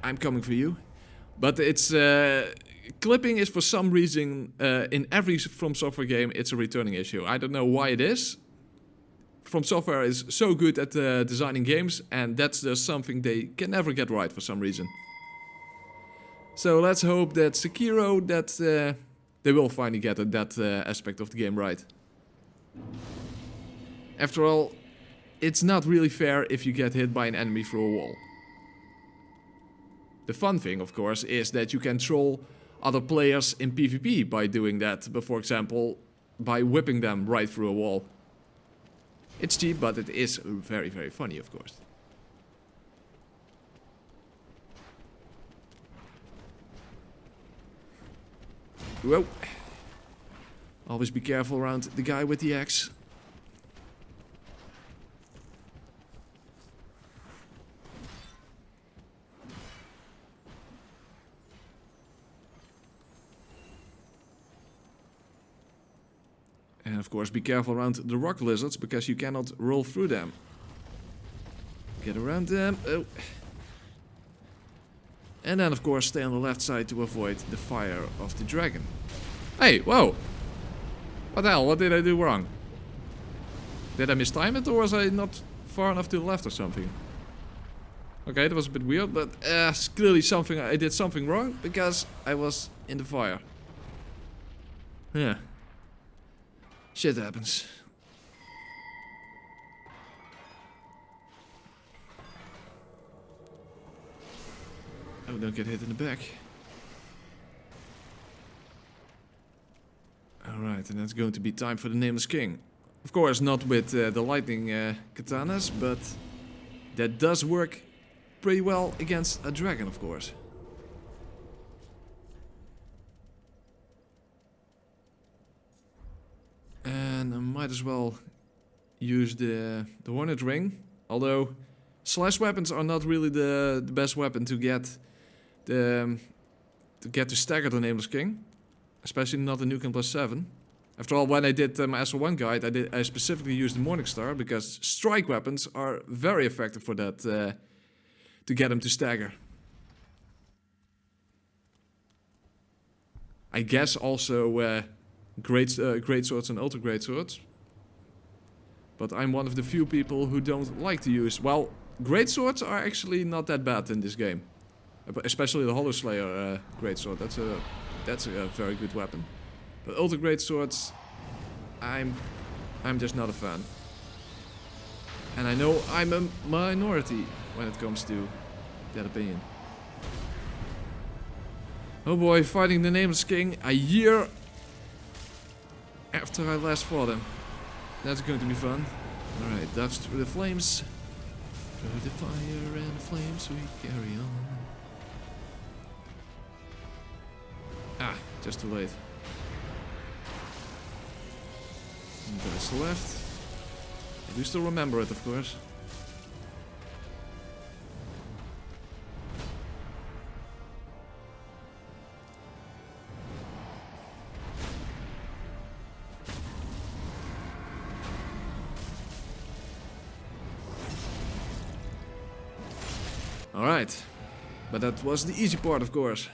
I'm coming for you. But it's clipping is for some reason in every From Software game it's a returning issue. I don't know why it is. From Software is so good at designing games, and that's just something they can never get right for some reason. So let's hope that Sekiro, that they will finally get that aspect of the game right. After all, it's not really fair if you get hit by an enemy through a wall. The fun thing, of course, is that you can troll other players in PvP by doing that, but for example, by whipping them right through a wall. It's cheap, but it is very, very funny, of course. Whoa. Always be careful around the guy with the axe. And of course be careful around the rock lizards, because you cannot roll through them. Get around them. Oh. And then of course stay on the left side to avoid the fire of the dragon. Hey, whoa! What the hell, what did I do wrong? Did I mistime it, or was I not far enough to the left or something? Okay, that was a bit weird, but clearly something, I did something wrong, because I was in the fire. Yeah. Shit happens. Oh, don't get hit in the back. Alright, and that's going to be time for the Nameless King. Of course, not with the lightning katanas, but that does work pretty well against a dragon, of course. And I might as well use the Hornet Ring, although slash weapons are not really the best weapon to get to stagger the Nameless King, especially not the NG+7. After all, when I did my SL1 guide, I specifically used the Morningstar because strike weapons are very effective for that, to get him to stagger. I guess also great swords and ultra great swords. But I'm one of the few people who don't like to use... Well, great swords are actually not that bad in this game. Especially the Hollow Slayer great sword. That's a very good weapon. But ultra great swords, I'm just not a fan. And I know I'm a minority when it comes to that opinion. Oh boy, fighting the Nameless King a year after I last fought him. That's going to be fun. Alright, dodge through the flames. Through the fire and the flames we carry on. Ah, just too late. And that's left. I do still remember it, of course. Alright, but that was the easy part, of course.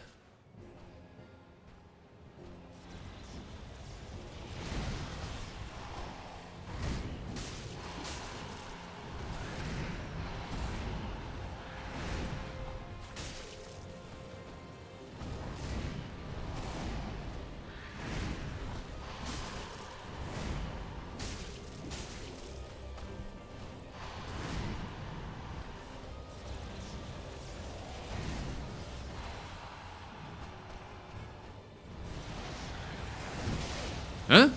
Huh?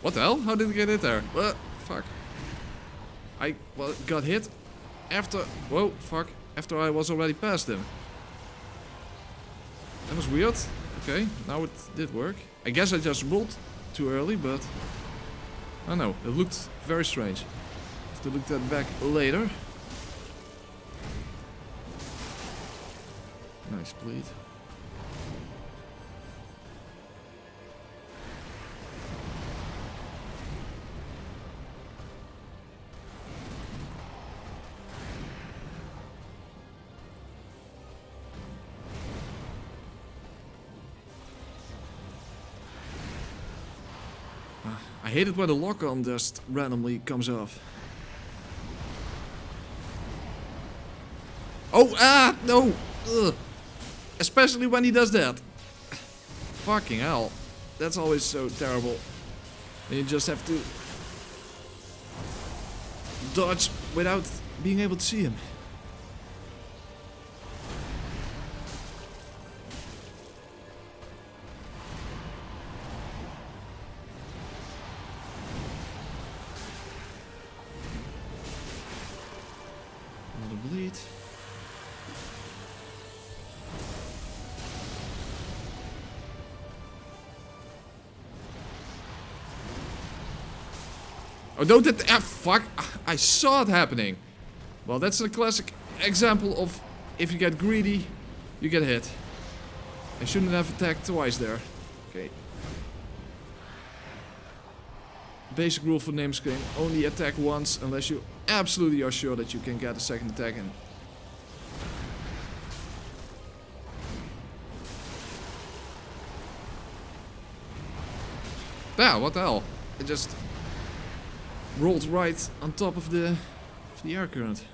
What the hell? How did I get hit there? What? Fuck. I got hit after... Whoa, fuck. After I was already past him. That was weird. Okay, now it did work. I guess I just rolled too early, but... I don't know, it looked very strange. Have to look that back later. Nice bleed. I hate it when the lock-on just randomly comes off. Oh, ah, no! Ugh. Especially when he does that. Fucking hell. That's always so terrible. And you just have to dodge without being able to see him. Another bleed. Oh, don't that... Ah, fuck. I saw it happening. Well, that's a classic example of if you get greedy, you get hit. I shouldn't have attacked twice there. Okay. Basic rule for Namescreen. Only attack once unless you absolutely are sure that you can get a second attack in. Yeah, what the hell? It just... rolled right on top of the air current.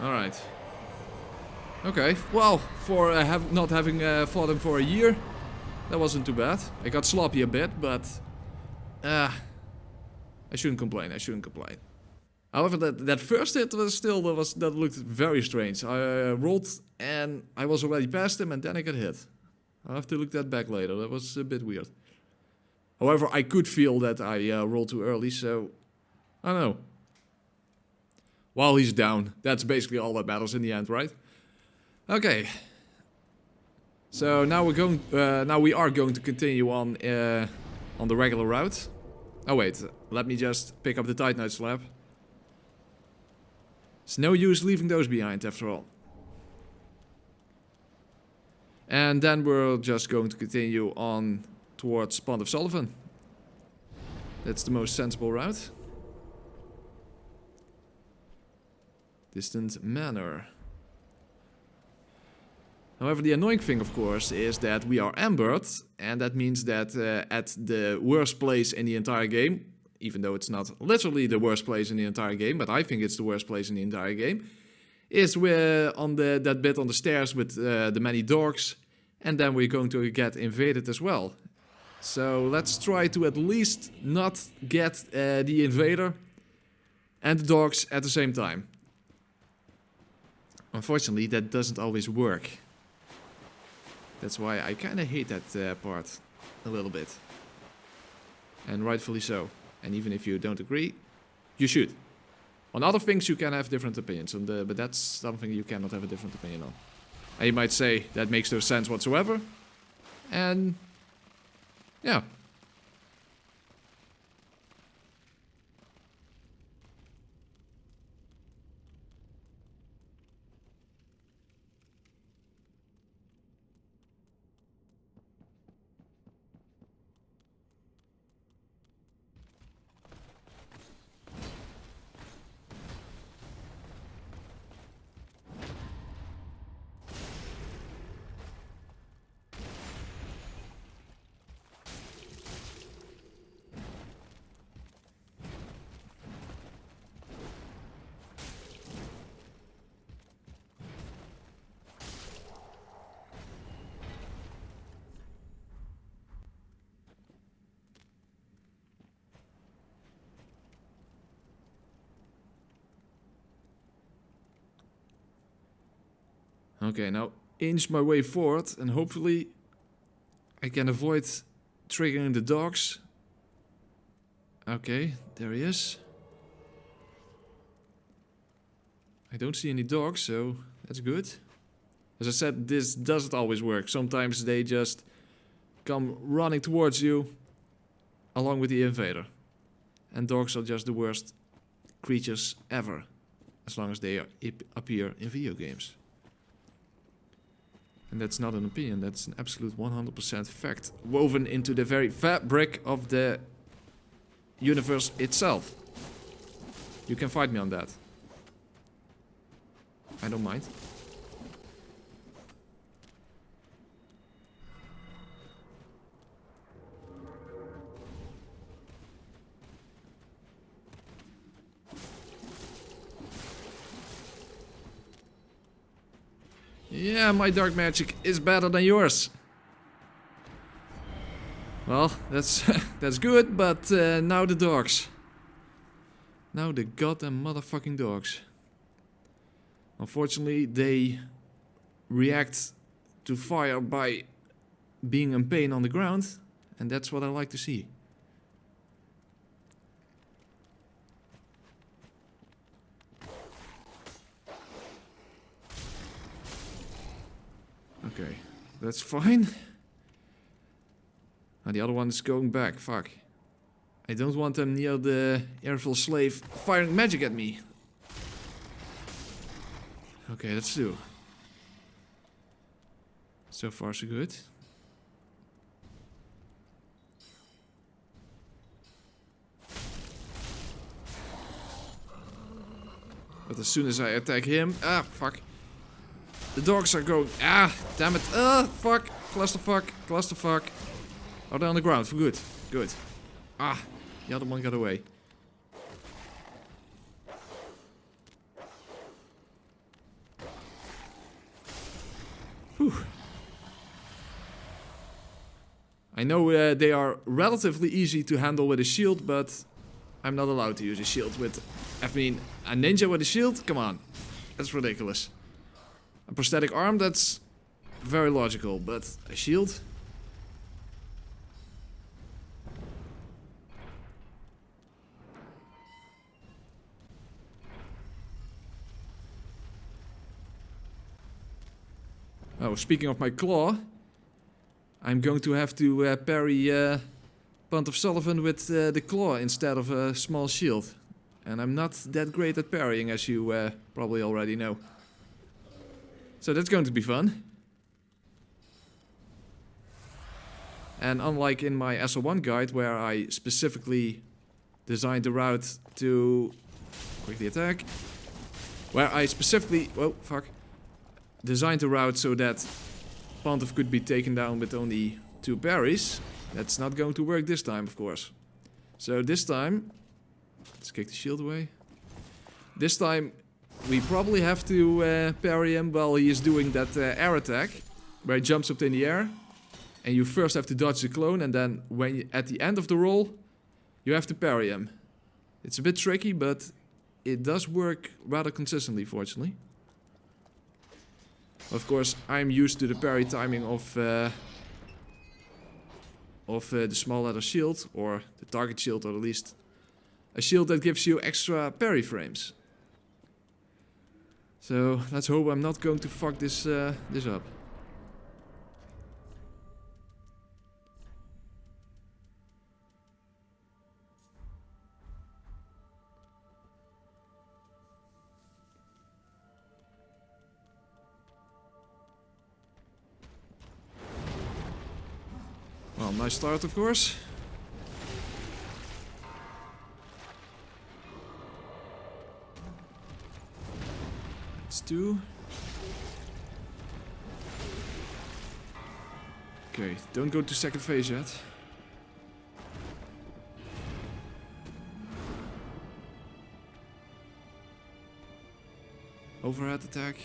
All right. Okay, well, for not having fought him for a year, that wasn't too bad. I got sloppy a bit, but I shouldn't complain. I shouldn't complain. However, that first hit was still that looked very strange. I rolled and I was already past him, and then I got hit. I'll have to look that back later. That was a bit weird. However, I could feel that I rolled too early, so I don't know. While he's down, that's basically all that matters in the end, right? Okay, so now we are going to continue on the regular route. Oh wait, let me just pick up the Titanite slab. It's no use leaving those behind after all. And then we're just going to continue on towards Pond of Sullivan. That's the most sensible route. Distant Manor. However, the annoying thing, of course, is that we are embered, and that means that at the worst place in the entire game, even though it's not literally the worst place in the entire game, but I think it's the worst place in the entire game, is we're on that bit on the stairs with the many dogs, and then we're going to get invaded as well. So let's try to at least not get the invader and the dogs at the same time. Unfortunately, that doesn't always work. That's why I kind of hate that part a little bit. And rightfully so. And even if you don't agree, you should. On other things you can have different opinions on, but that's something you cannot have a different opinion on. And you might say that makes no sense whatsoever. And yeah. Okay, now inch my way forward and hopefully I can avoid triggering the dogs. Okay, there he is. I don't see any dogs, so that's good. As I said, this doesn't always work. Sometimes they just come running towards you along with the invader. And dogs are just the worst creatures ever, as long as they appear in video games. And that's not an opinion, that's an absolute 100% fact, woven into the very fabric of the universe itself. You can fight me on that. I don't mind. Yeah, my dark magic is better than yours. Well, that's that's good, but now the dogs. Now the goddamn motherfucking dogs. Unfortunately, they react to fire by being in pain on the ground, and that's what I like to see. Okay, that's fine. And the other one is going back, fuck. I don't want them near the Irithyll slave firing magic at me. Okay, let's do. So far so good. But as soon as I attack him, ah, fuck. The dogs are going, ah, damn it, fuck, clusterfuck, clusterfuck. Oh, they're on the ground, for good, good. Ah, the other one got away. Whew. I know they are relatively easy to handle with a shield, but I'm not allowed to use a shield with, I mean, a ninja with a shield? Come on, that's ridiculous. A prosthetic arm, that's very logical, but a shield? Oh, speaking of my claw, I'm going to have to parry Punt of Sullivan with the claw instead of a small shield. And I'm not that great at parrying, as you probably already know. So that's going to be fun. And unlike in my SL1 guide, where I specifically designed the route to quickly attack, where I specifically, whoa, fuck, designed the route so that Panthev could be taken down with only 2 parries. That's not going to work this time, of course. So this time, let's kick the shield away. This time, we probably have to parry him while he is doing that air attack, where he jumps up in the air, and you first have to dodge the clone, and then when you, at the end of the roll, you have to parry him. It's a bit tricky, but it does work rather consistently, fortunately. Of course, I'm used to the parry timing of the small letter shield, or the target shield, or at least a shield that gives you extra parry frames. So let's hope I'm not going to fuck this this up. Well, nice start, of course. That's 2. Okay, don't go to second phase yet. Overhead attack.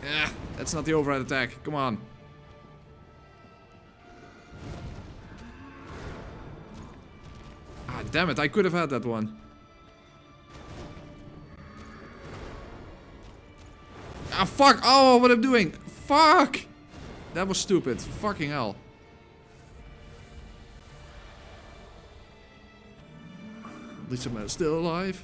Ah, that's not the overhead attack. Come on. Ah, damn it, I could have had that one. Ah, fuck! Oh, what I'm doing! Fuck! That was stupid. Fucking hell. At least I'm still alive.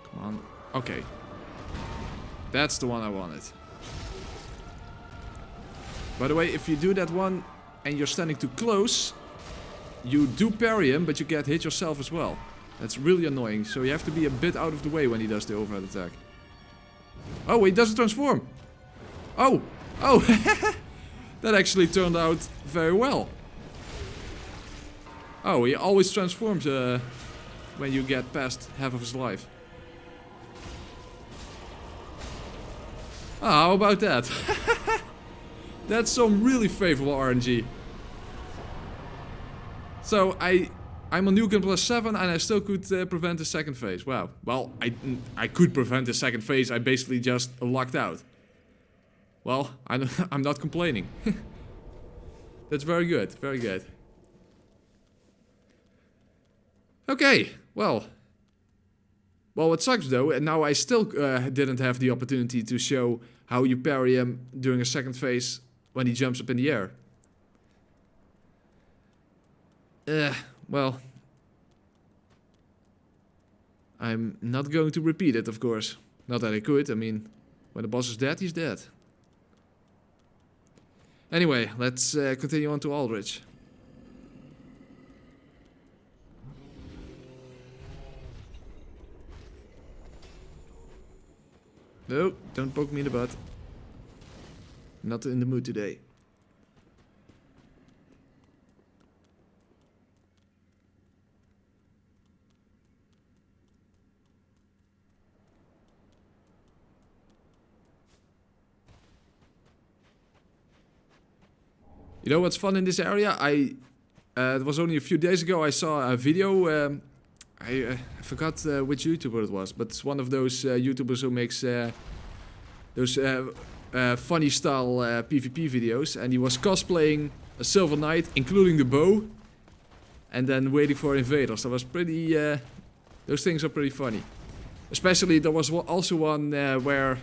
Come on. Okay. That's the one I wanted. By the way, if you do that one and you're standing too close, you do parry him, but you get hit yourself as well. That's really annoying, so you have to be a bit out of the way when he does the overhead attack. Oh, he doesn't transform! Oh! Oh! That actually turned out very well. Oh, he always transforms when you get past half of his life. Ah, how about that? That's some really favorable RNG. So I'm on NG+7 and I still could prevent the second phase. Wow. Well, I could prevent the second phase. I basically just locked out. Well, I'm not complaining. That's very good. Very good. Okay. Well, it sucks though. And now I still didn't have the opportunity to show how you parry him during a second phase when he jumps up in the air. Well, I'm not going to repeat it, of course. Not that I could. I mean, when the boss is dead, he's dead. Anyway, let's continue on to Aldrich. No, don't poke me in the butt. Not in the mood today. You know what's fun in this area? It was only a few days ago I saw a video. I forgot which YouTuber it was, but it's one of those YouTubers who makes those funny style PvP videos, and he was cosplaying a Silver Knight, including the bow, and then waiting for invaders. That was pretty. Those things are pretty funny. Especially there was also one where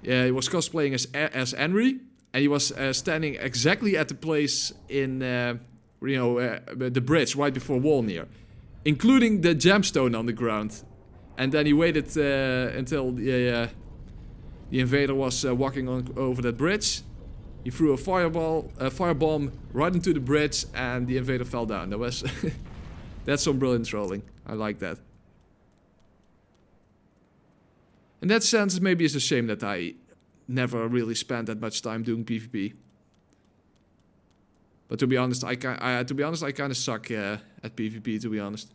he was cosplaying as Henry. And he was standing exactly at the place in, the bridge right before Wolnir, including the gemstone on the ground. And then he waited until the invader was walking over that bridge. He threw a firebomb right into the bridge, and the invader fell down. That was that's some brilliant trolling. I like that. In that sense, maybe it's a shame that I never really spent that much time doing PvP. But to be honest, I kind of suck at PvP. To be honest,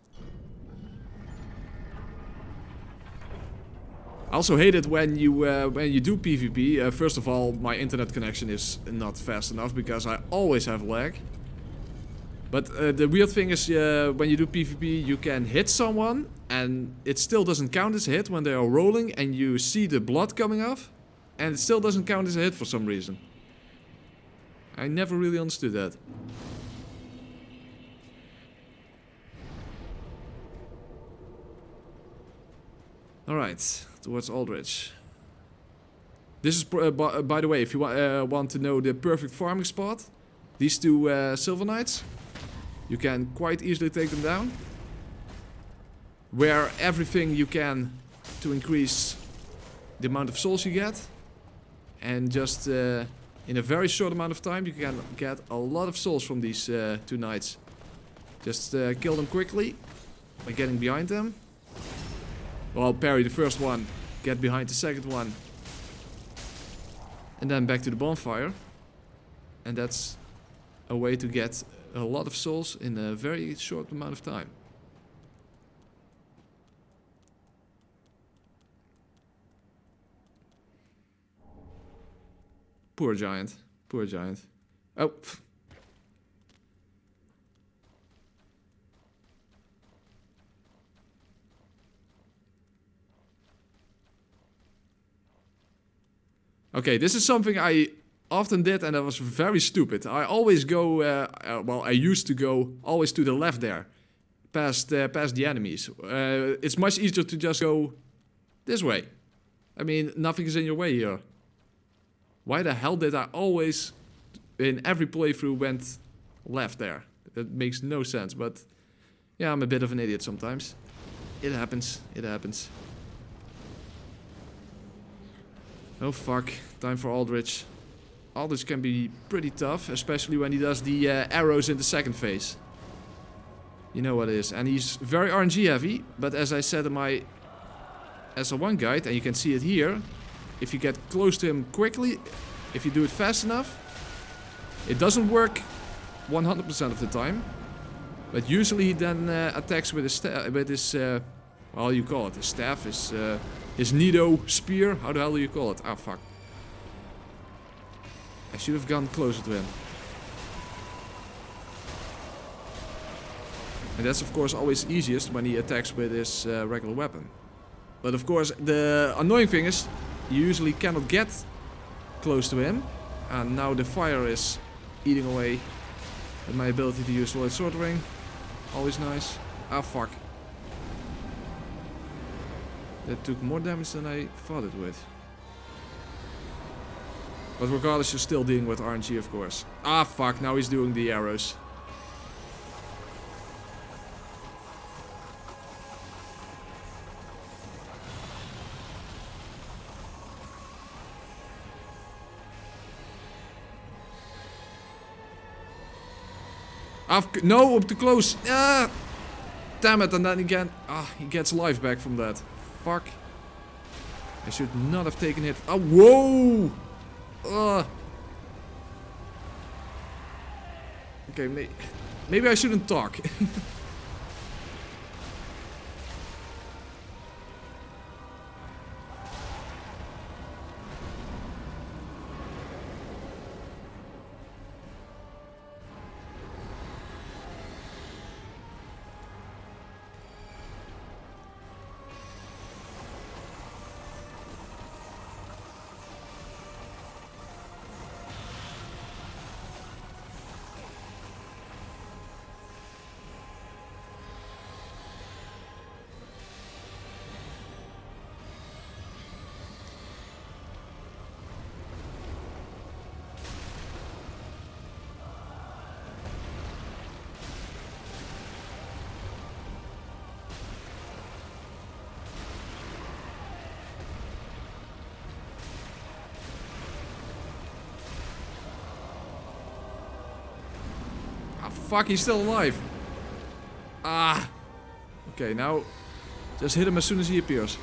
I also hate it when you do PvP. First of all, my internet connection is not fast enough because I always have lag. But the weird thing is, when you do PvP, you can hit someone and it still doesn't count as a hit when they are rolling, and you see the blood coming off. And it still doesn't count as a hit for some reason. I never really understood that. Alright, towards Aldrich. This is, by the way, if you want to know the perfect farming spot, these two Silver Knights, you can quite easily take them down. Wear everything you can to increase the amount of souls you get. And just in a very short amount of time, you can get a lot of souls from these two knights. Just kill them quickly by getting behind them. Well, parry the first one, get behind the second one, and then back to the bonfire. And that's a way to get a lot of souls in a very short amount of time. Poor giant. Poor giant. Oh. Okay, this is something I often did and that was very stupid. I always go, well, I used to go always to the left there, past the enemies. It's much easier to just go this way. I mean, nothing is in your way here. Why the hell did I always, in every playthrough, went left there? That makes no sense, but yeah, I'm a bit of an idiot sometimes. It happens, it happens. Oh fuck, time for Aldrich. Aldrich can be pretty tough, especially when he does the arrows in the second phase. You know what it is. And he's very RNG heavy, but as I said in my SL1 guide, and you can see it here, if you get close to him quickly, if you do it fast enough, it doesn't work 100% of the time. But usually he then attacks with his, well, you call it, his staff, his Nido spear. How the hell do you call it? Ah, fuck. I should have gone closer to him. And that's of course always easiest when he attacks with his regular weapon. But of course the annoying thing is you usually cannot get close to him. And now the fire is eating away at my ability to use Void Sword Ring. Always nice. Ah, fuck. That took more damage than I thought it would. But regardless, you're still dealing with RNG, of course. Ah, fuck. Now he's doing the arrows. No, up too close. Ah, damn it. And then again, he gets life back from that. Fuck. I should not have taken it. Oh, whoa. Okay, maybe I shouldn't talk. Fuck, he's still alive. Ah. Okay, now just hit him as soon as he appears.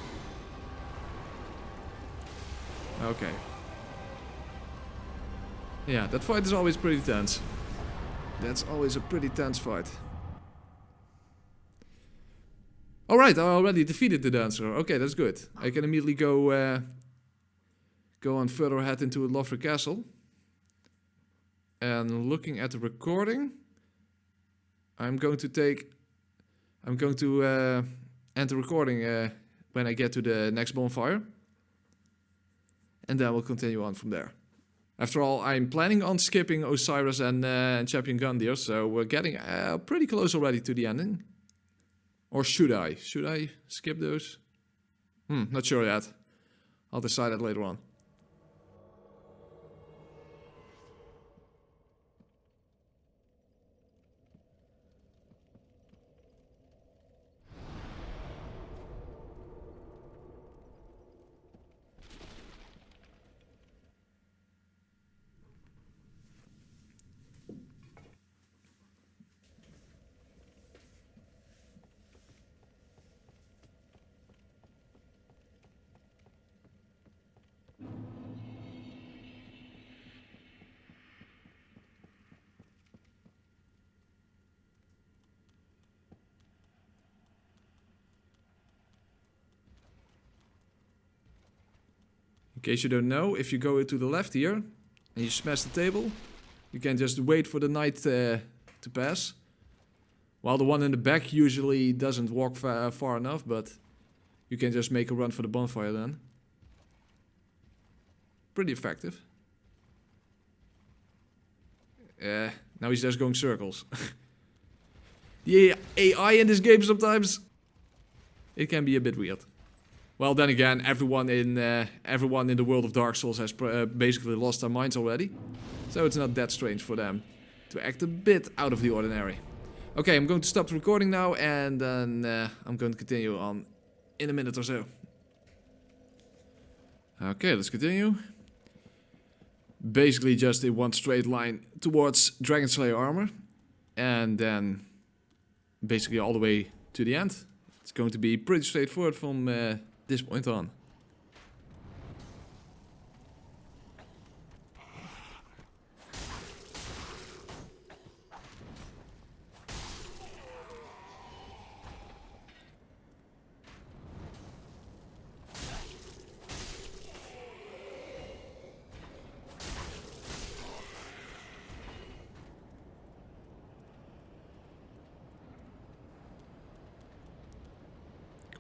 Okay. Yeah, that fight is always pretty tense. That's always a pretty tense fight. Alright, I already defeated the dancer. Okay, that's good. I can immediately go on further ahead into Lothric Castle. And looking at the recording, I'm going to end the recording when I get to the next bonfire. And then we'll continue on from there. After all, I'm planning on skipping Osiris and Champion Gundyr, so we're getting pretty close already to the ending. Or should I? Should I skip those? Not sure yet. I'll decide that later on. In case you don't know, if you go to the left here and you smash the table, you can just wait for the knight to pass. While the one in the back usually doesn't walk far enough, but you can just make a run for the bonfire then. pretty effective. Now he's just going circles. The AI in this game sometimes, it can be a bit weird. Well, then again, everyone in the world of Dark Souls has basically lost their minds already. So it's not that strange for them to act a bit out of the ordinary. Okay, I'm going to stop the recording now, and then I'm going to continue on in a minute or so. Okay, let's continue. Basically just in one straight line towards Dragon Slayer armor. And then basically all the way to the end. It's going to be pretty straightforward from this point on.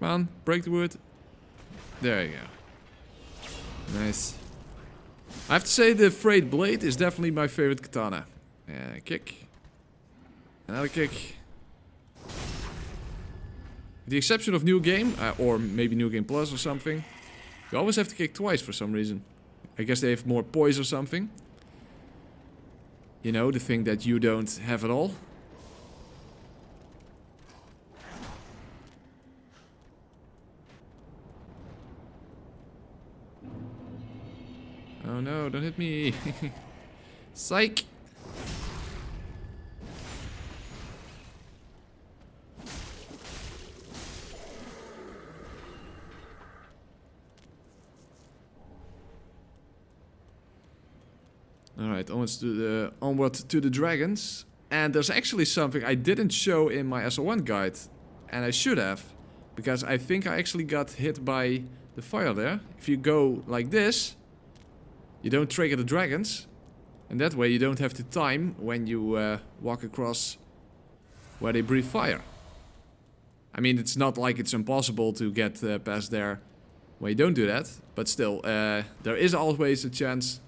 Come on, break the wood. There you go. Nice. I have to say the frayed blade is definitely my favorite katana. Kick. Another kick. With the exception of New Game, or maybe New Game Plus or something, you always have to kick twice for some reason. I guess they have more poise or something. You know, the thing that you don't have at all. Oh no, don't hit me. Psych! Alright, onward to the dragons. And there's actually something I didn't show in my SL1 guide. And I should have. Because I think I actually got hit by the fire there. If you go like this, you don't trigger the dragons, and that way you don't have to time when you walk across where they breathe fire. I mean, it's not like it's impossible to get past there when you don't do that, but still, there is always a chance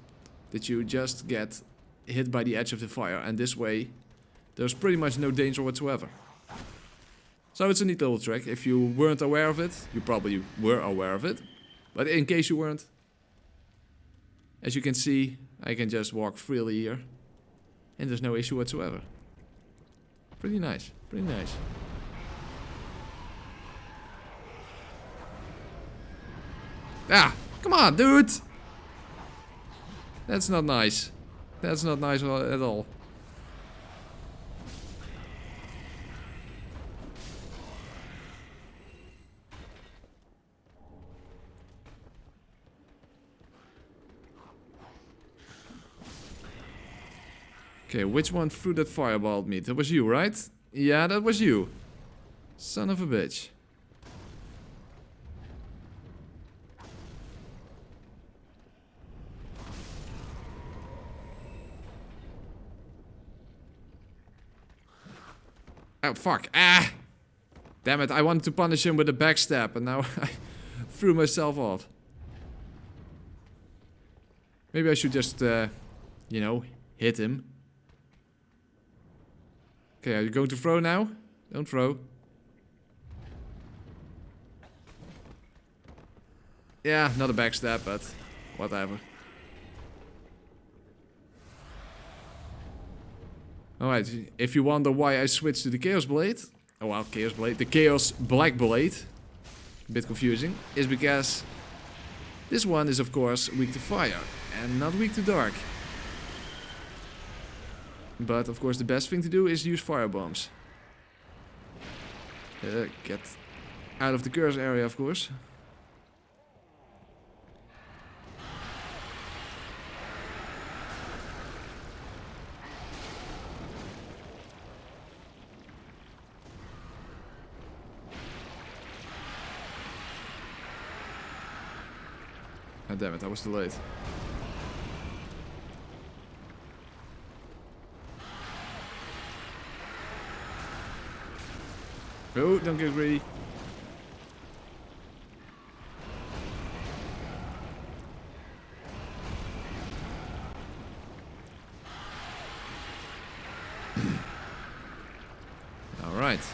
that you just get hit by the edge of the fire, and this way there's pretty much no danger whatsoever. So it's a neat little trick. If you weren't aware of it, you probably were aware of it, but in case you weren't, as you can see, I can just walk freely here, and there's no issue whatsoever. Pretty nice, pretty nice. Ah, come on, dude! That's not nice. That's not nice at all. Okay, which one threw that fireball at me? That was you, right? Yeah, that was you. Son of a bitch. Oh, fuck. Ah! Damn it, I wanted to punish him with a backstab, and now I threw myself off. Maybe I should just, you know, hit him. Okay, are you going to throw now? Don't throw. Yeah, not a backstab, but whatever. Alright, if you wonder why I switched to the Chaos Blade, oh well, Chaos Blade, the Chaos Black Blade, a bit confusing, is because this one is of course weak to fire and not weak to dark. But of course the best thing to do is use fire bombs. Get out of the curse area, of course. Ah, damn it, I was too late. Oh, don't get greedy. Alright.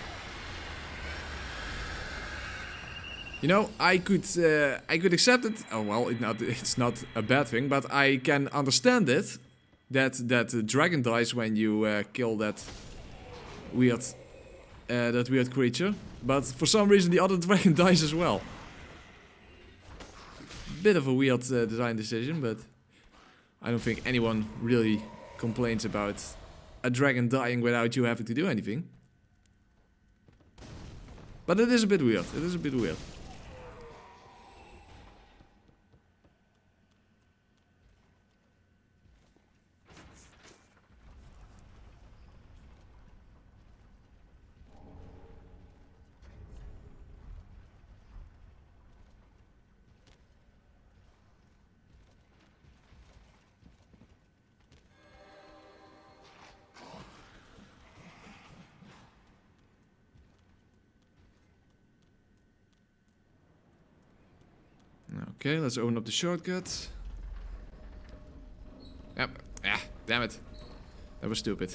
You know, I could accept it. Oh well, it's not a bad thing, but I can understand it. That the dragon dies when you kill that weird creature. But for some reason the other dragon dies as well. Bit of a weird design decision, but I don't think anyone really complains about a dragon dying without you having to do anything. But it is a bit weird. It is a bit weird. Okay, let's open up the shortcut. Yep. Ah, damn it. That was stupid.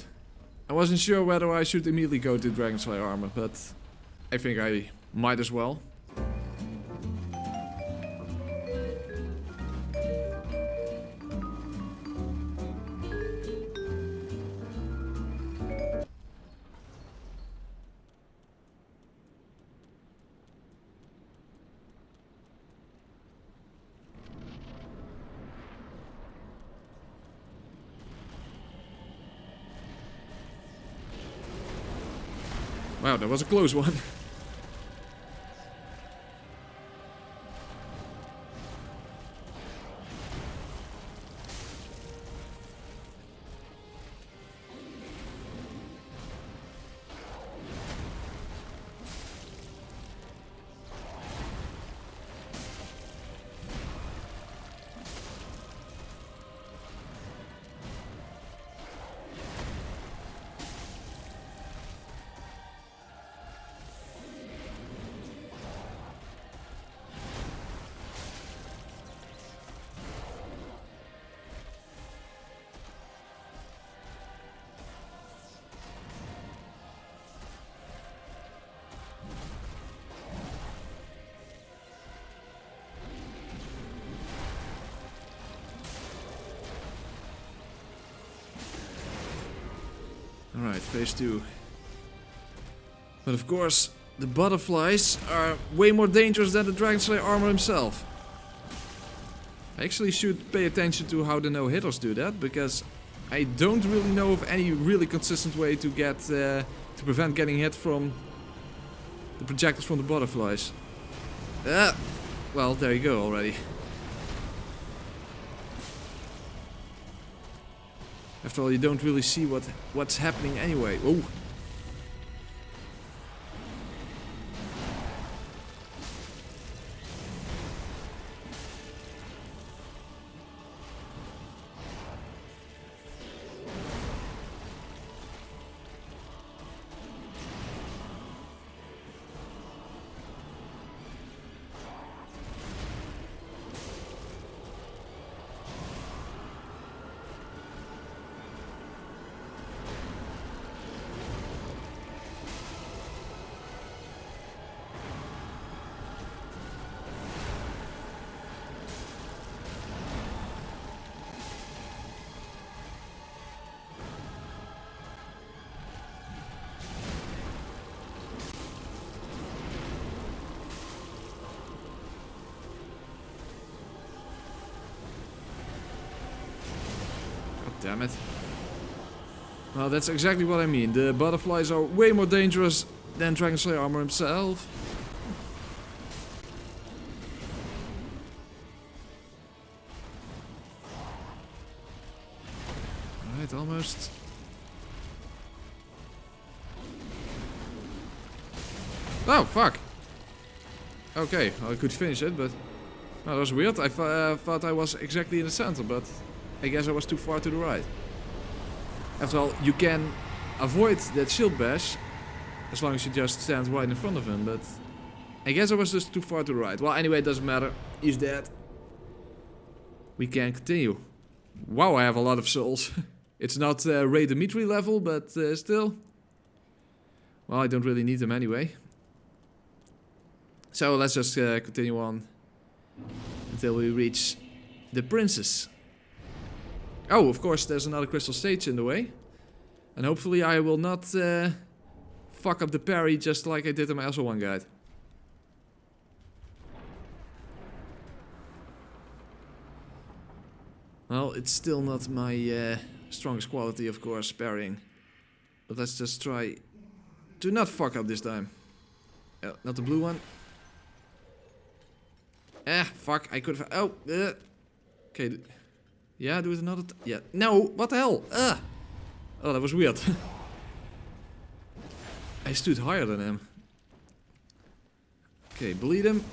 I wasn't sure whether I should immediately go to Dragon Slayer armor, but I think I might as well. Wow, that was a close one. Alright, phase 2. But of course, the butterflies are way more dangerous than the Dragon Slayer armor himself. I actually should pay attention to how the no-hitters do that, because I don't really know of any really consistent way to get to prevent getting hit from the projectiles from the butterflies. Well, there you go already. After all, you don't really see what's happening anyway. Oh. Damn it. Well, that's exactly what I mean. The butterflies are way more dangerous than Dragon Slayer armor himself. Alright, almost. Oh, fuck. Okay, well, I could finish it, but... Well, that was weird. I thought I was exactly in the center, but... I guess I was too far to the right. After all, you can avoid that shield bash as long as you just stand right in front of him, but I guess I was just too far to the right. Well, anyway, it doesn't matter. He's dead. We can continue. Wow, I have a lot of souls. It's not Ray Dimitri level, but still. Well, I don't really need them anyway. So let's just continue on until we reach the princess. Oh, of course, there's another crystal stage in the way. And hopefully I will not fuck up the parry just like I did in my SL1 guide. Well, it's still not my strongest quality, of course, parrying. But let's just try to not fuck up this time. Oh, not the blue one. Fuck, I could have... Oh, okay. Yeah, do it another yeah. No, what the hell? Oh, that was weird. I stood higher than him. Okay, bleed him.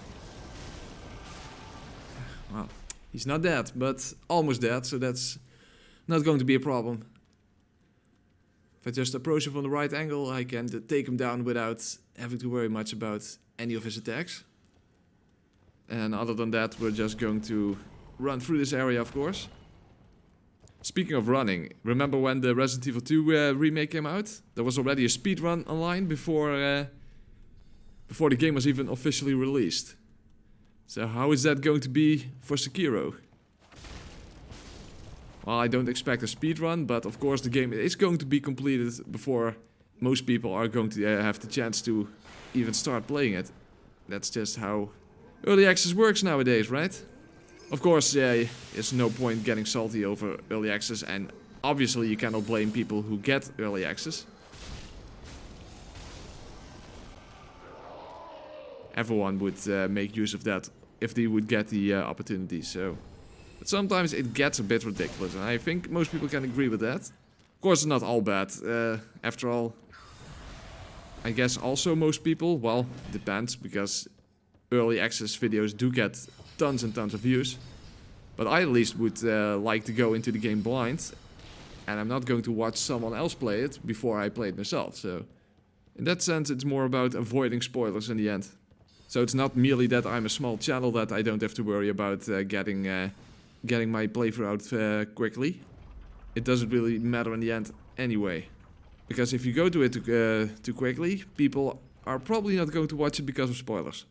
Well, he's not dead, but almost dead, so that's not going to be a problem. If I just approach him from the right angle, I can take him down without having to worry much about any of his attacks. And other than that, we're just going to run through this area, of course. Speaking of running, remember when the Resident Evil 2 remake came out? There was already a speedrun online before the game was even officially released. So how is that going to be for Sekiro? Well, I don't expect a speedrun, but of course the game is going to be completed before most people are going to have the chance to even start playing it. That's just how early access works nowadays, right? Of course, there's no point getting salty over early access, and obviously you cannot blame people who get early access. Everyone would make use of that if they would get the opportunity, so... But sometimes it gets a bit ridiculous, and I think most people can agree with that. Of course, it's not all bad. After all, I guess also most people, well, depends, because early access videos do get tons and tons of views. But I at least would like to go into the game blind, and I'm not going to watch someone else play it before I play it myself. So in that sense, it's more about avoiding spoilers in the end. So it's not merely that I'm a small channel that I don't have to worry about getting my playthrough out quickly. It doesn't really matter in the end anyway. Because if you go to it too quickly, people are probably not going to watch it because of spoilers.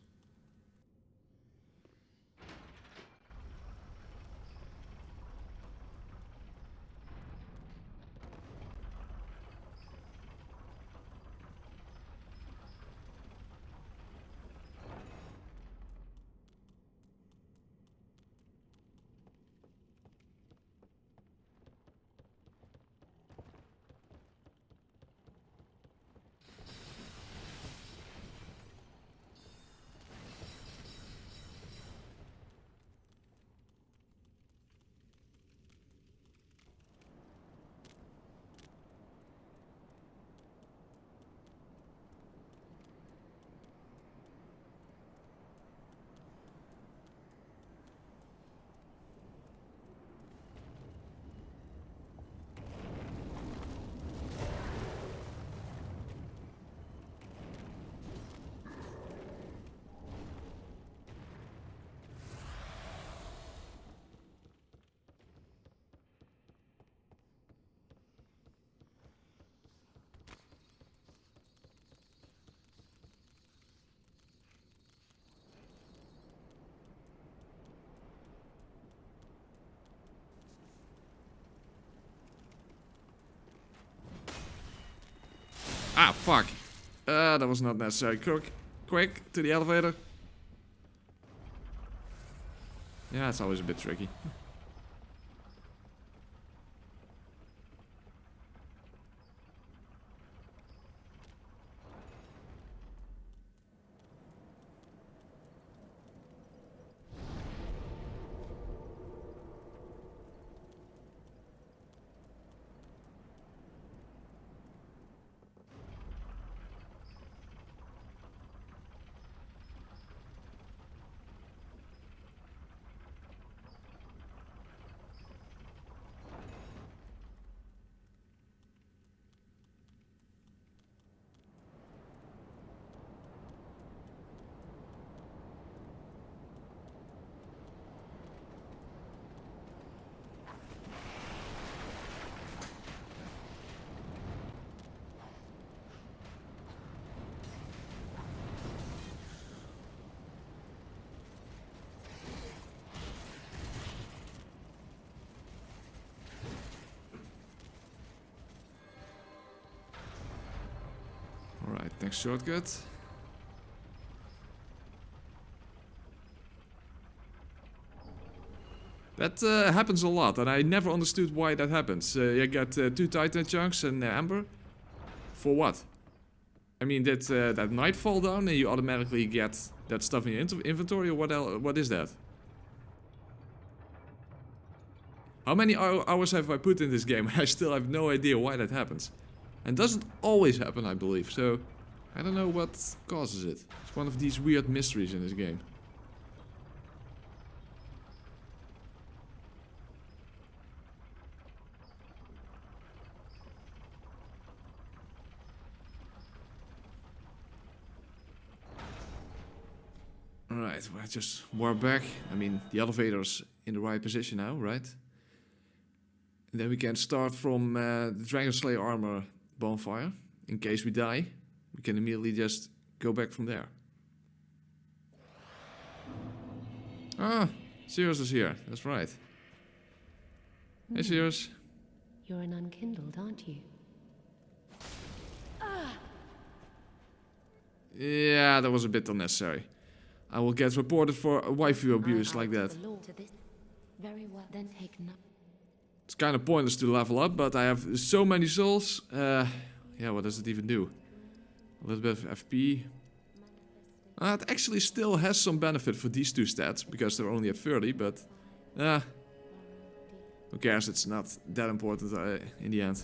Ah, fuck. That was not necessary. Quick, to the elevator. Yeah, it's always a bit tricky. Alright, next shortcut. That happens a lot, and I never understood why that happens. You get 2 Titan chunks and Ember. For what? I mean, did that night fall down and you automatically get that stuff in your inventory, or what is that? How many hours have I put in this game? I still have no idea why that happens. And doesn't always happen, I believe, so I don't know what causes it. It's one of these weird mysteries in this game. Alright, well, just warp back. I mean, the elevator's in the right position now, right? And then we can start from the Dragon Slayer armor bonfire. In case we die, we can immediately just go back from there. Ah, Sirius is here, that's right. Hey Sirius. You're an unkindled, aren't you? Yeah, that was a bit unnecessary. I will get reported for waifu abuse like that. Very well, then take note. It's kind of pointless to level up, but I have so many souls. Yeah, what does it even do? A little bit of FP. It actually still has some benefit for these 2 stats, because they're only at 30, but... who cares, it's not that important in the end.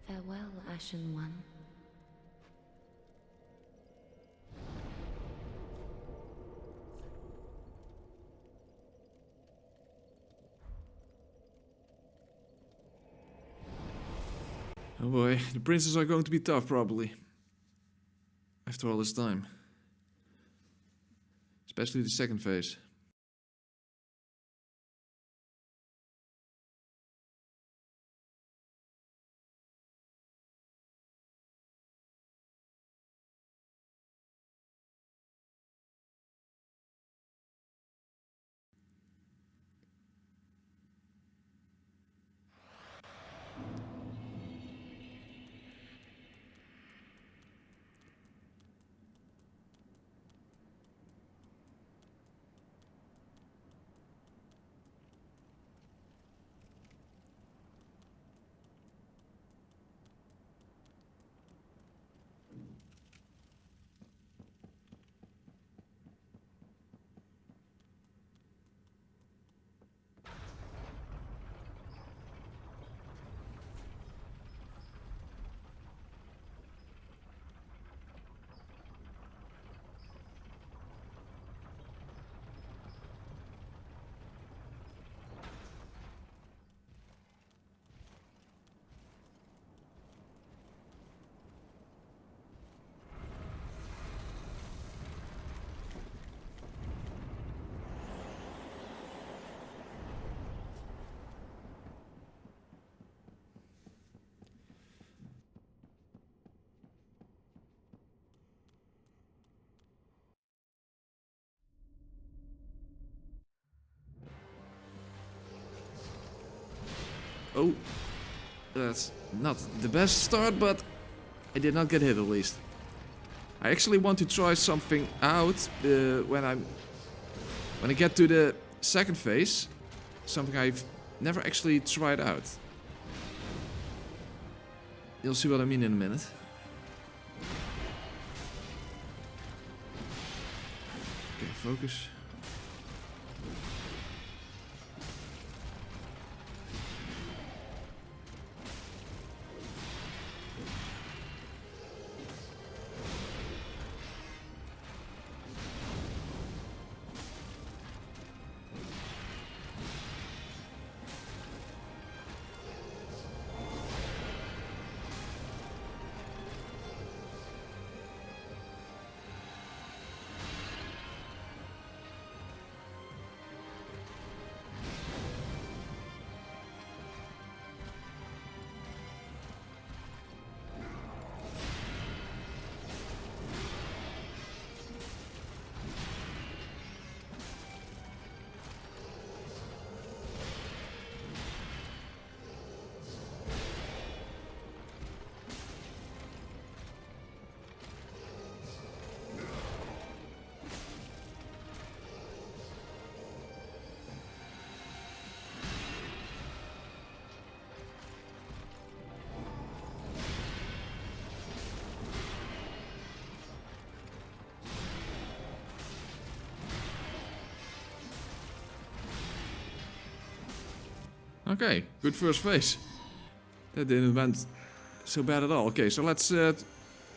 Farewell, Ashen One. Oh boy, the princes are going to be tough, probably. After all this time. Especially the second phase. Oh, that's not the best start, but I did not get hit at least. I actually want to try something out when I get to the second phase. Something I've never actually tried out. You'll see what I mean in a minute. Okay, focus. Okay, good first phase. That didn't went so bad at all. Okay, so let's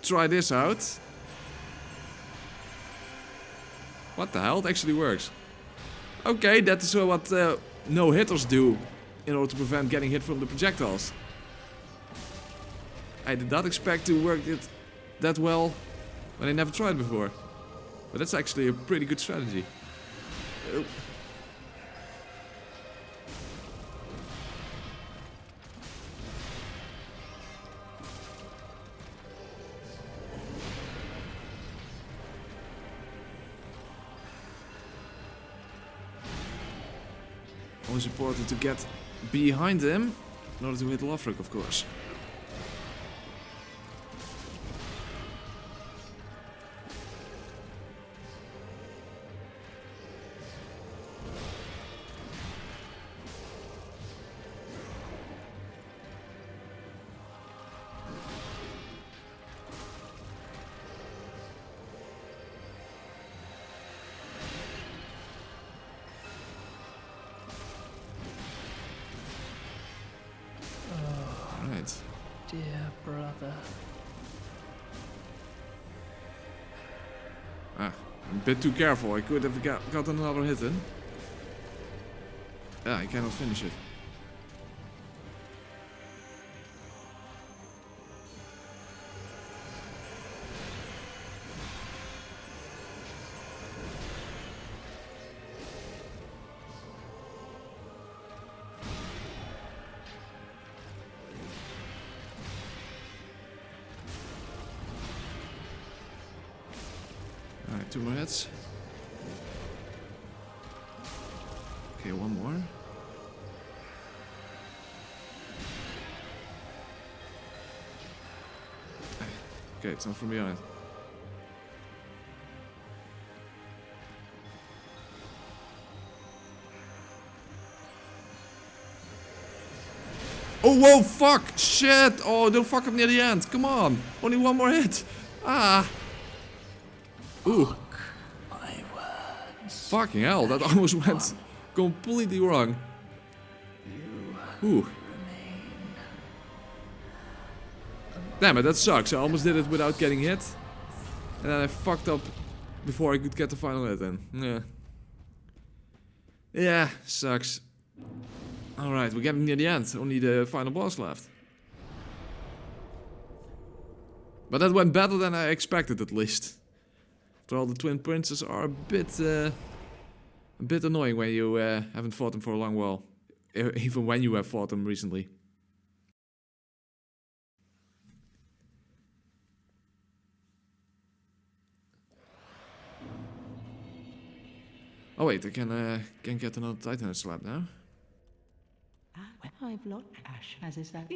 try this out. What the hell? It actually works. Okay, that is what no hitters do in order to prevent getting hit from the projectiles. I did not expect to work it that well when I never tried before. But that's actually a pretty good strategy. Oh. Always important to get behind him in order to hit Lothric, of course. Dear brother. Ah, I'm a bit too careful. I could have gotten another hit in. Yeah, I cannot finish it. Alright, 2 more hits. Okay, 1 more. Okay, it's not from behind. Oh, whoa, fuck! Shit! Oh, don't fuck up near the end. Come on! Only 1 more hit! Ah! Ooh. My words. Fucking hell, that almost went completely wrong. Ooh. Damn it, that sucks. I almost did it without getting hit. And then I fucked up before I could get the final hit in. Yeah. Yeah, sucks. Alright, we're getting near the end. Only the final boss left. But that went better than I expected, at least. After all, the twin princes are a bit annoying when you haven't fought them for a long while. Even when you have fought them recently. Oh wait, I can get another Titan slap now. I've lost Ash, as is that.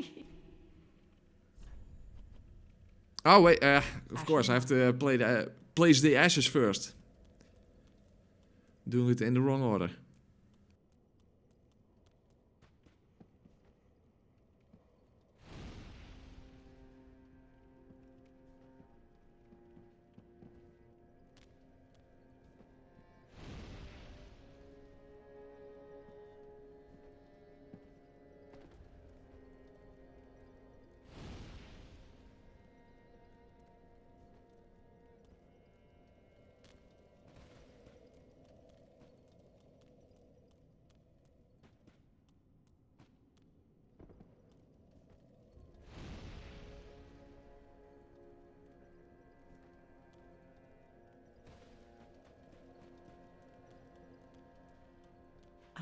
Oh wait, of course I have to place the ashes first. Doing it in the wrong order.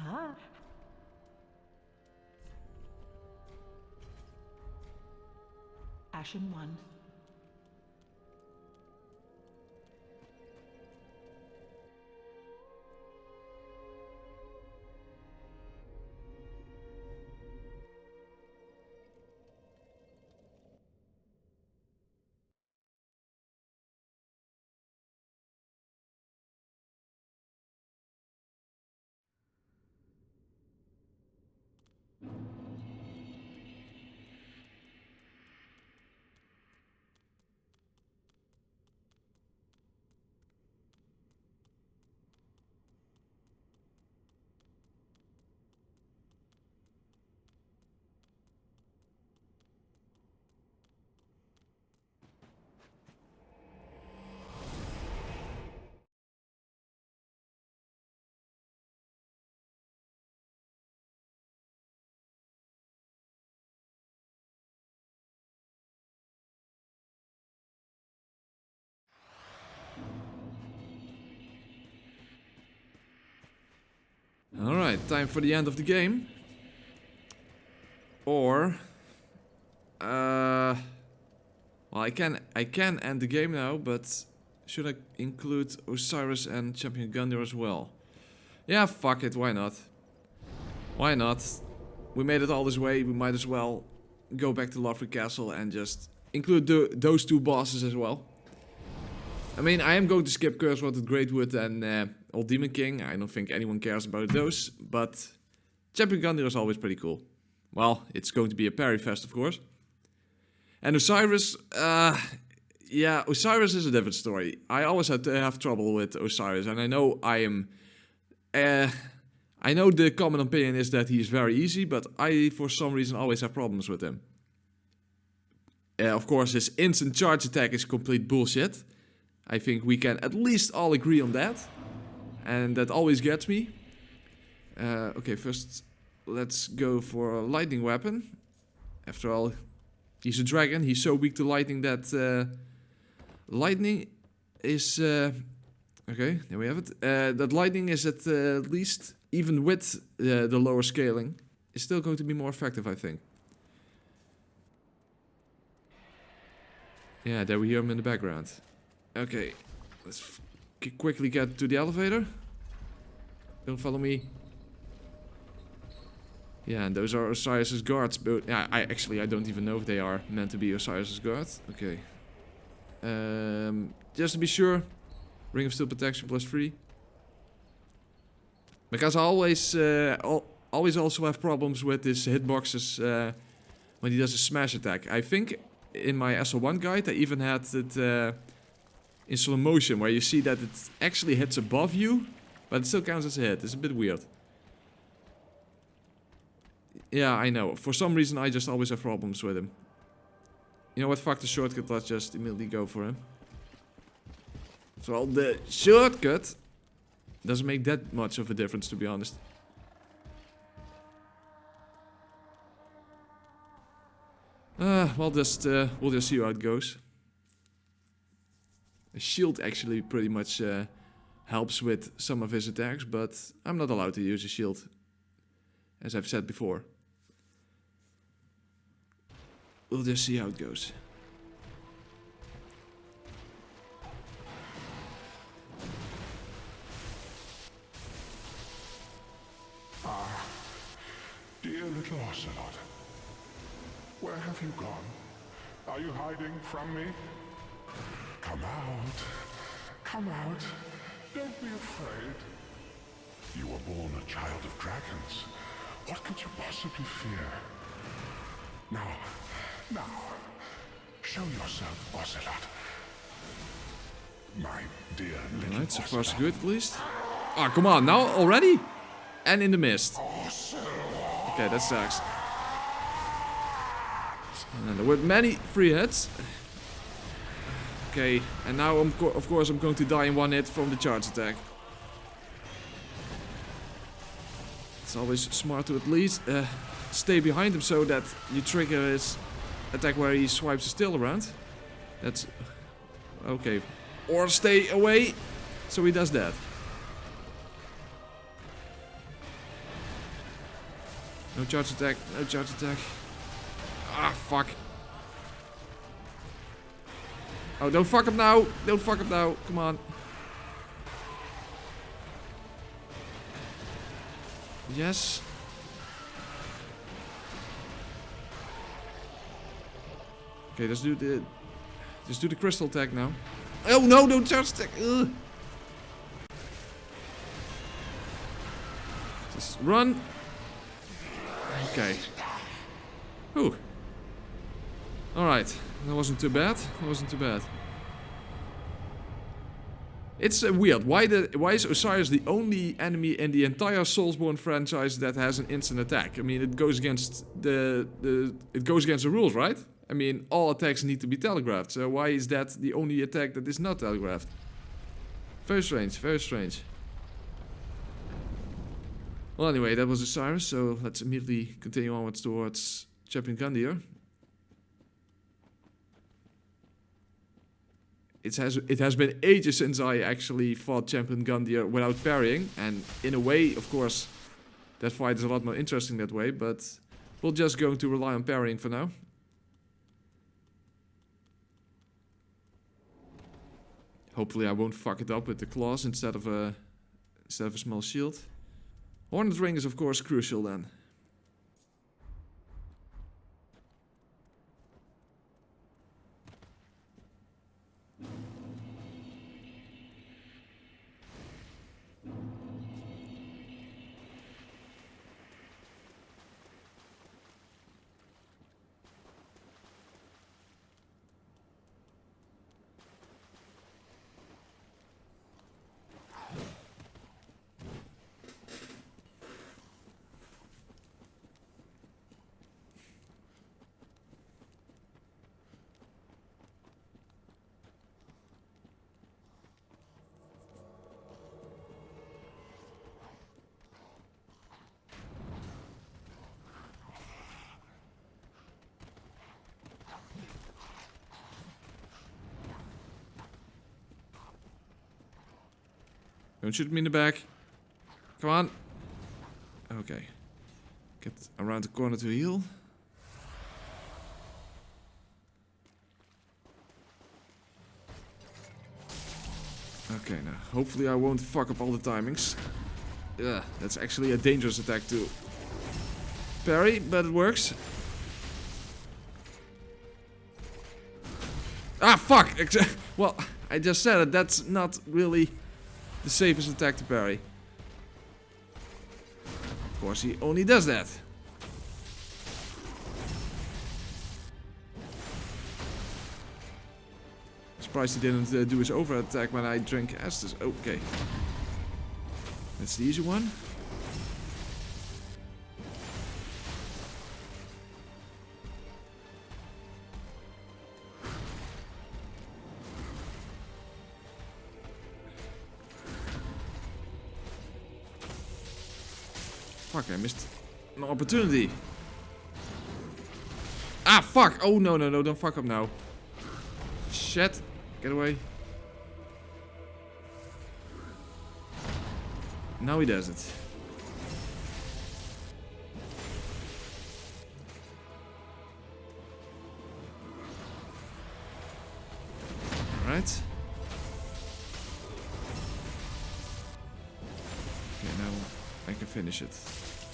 Ah. Ashen one. Alright, time for the end of the game. Or... well, I can end the game now, but... Should I include Osiris and Champion Gundyr as well? Yeah, fuck it, why not? Why not? We made it all this way, we might as well go back to Lothric Castle and just include those two bosses as well. I mean, I am going to skip Curse Rotted Greatwood and Old Demon King. I don't think anyone cares about those, but Champion Gundyr is always pretty cool. Well, it's going to be a parry fest, of course. And Osiris, yeah, Osiris is a different story. I always had to have trouble with Osiris, and I know I know the common opinion is that he is very easy, but I, for some reason, always have problems with him. Of course, his instant charge attack is complete bullshit. I think we can at least all agree on that. And that always gets me. Okay, first, let's go for a lightning weapon. After all, he's a dragon. He's so weak to lightning that lightning is... okay, there we have it. That lightning is at least, even with the lower scaling, is still going to be more effective, I think. Yeah, there we hear him in the background. Okay, let's quickly get to the elevator. Don't follow me. Yeah, and those are Osiris's guards, but yeah, I don't even know if they are meant to be Osiris's guards. Okay. Just to be sure, Ring of Steel Protection +3. Because I always also have problems with his hitboxes when he does a smash attack. I think in my SL1 guide I even had it in slow motion, where you see that it actually hits above you, but it still counts as a hit. It's a bit weird. Yeah, I know. For some reason I just always have problems with him. You know what, fuck the shortcut, let's just immediately go for him. So the shortcut doesn't make that much of a difference, to be honest. We'll just see how it goes. A shield actually pretty much helps with some of his attacks, but I'm not allowed to use a shield, as I've said before. We'll just see how it goes. Dear little Ocelot, where have you gone? Are you hiding from me? Come out. Come out. Don't be afraid. You were born a child of dragons. What could you possibly fear? Now, show yourself, Ocelot. My dear little Alright, so far so Ocelot. good at least. Ah, come on, now already? And in the mist. Okay, that sucks. And there were many free hits. Okay, and now of course I'm going to die in one hit from the charge attack. It's always smart to at least stay behind him so that you trigger his attack where he swipes his tail around. That's okay. Or stay away so he does that. No charge attack, no charge attack. Ah, fuck. Oh, don't fuck up now. Don't fuck up now. Come on. Yes. Okay, let's do the crystal attack now. Oh no, don't charge attack. Ugh. Just run. Okay. Ooh. Alright. That wasn't too bad. That wasn't too bad. It's weird. Why is Osiris the only enemy in the entire Soulsborne franchise that has an instant attack? I mean, it goes against the rules, right? I mean, all attacks need to be telegraphed. So why is that the only attack that is not telegraphed? Very strange. Very strange. Well, anyway, that was Osiris, so let's immediately continue onwards towards Champion Gundyr. It has been ages since I actually fought Champion Gundyr without parrying, and in a way, of course, that fight is a lot more interesting that way, but we're just going to rely on parrying for now. Hopefully I won't fuck it up with the claws instead of a small shield. Hornet Ring is of course crucial then. Don't shoot me in the back. Come on. Okay. Get around the corner to heal. Okay, now hopefully I won't fuck up all the timings. Yeah, that's actually a dangerous attack to parry, but it works. Ah, fuck! Well, I just said it. That's not really the safest attack to parry. Of course, he only does that. Surprised he didn't do his over attack when I drank Estus. Okay. That's the easy one. Fuck, I missed an opportunity. Ah, fuck! Oh, no, no, no, don't fuck up now. Shit. Get away. Now he does it. Alright. Okay, now I can finish it.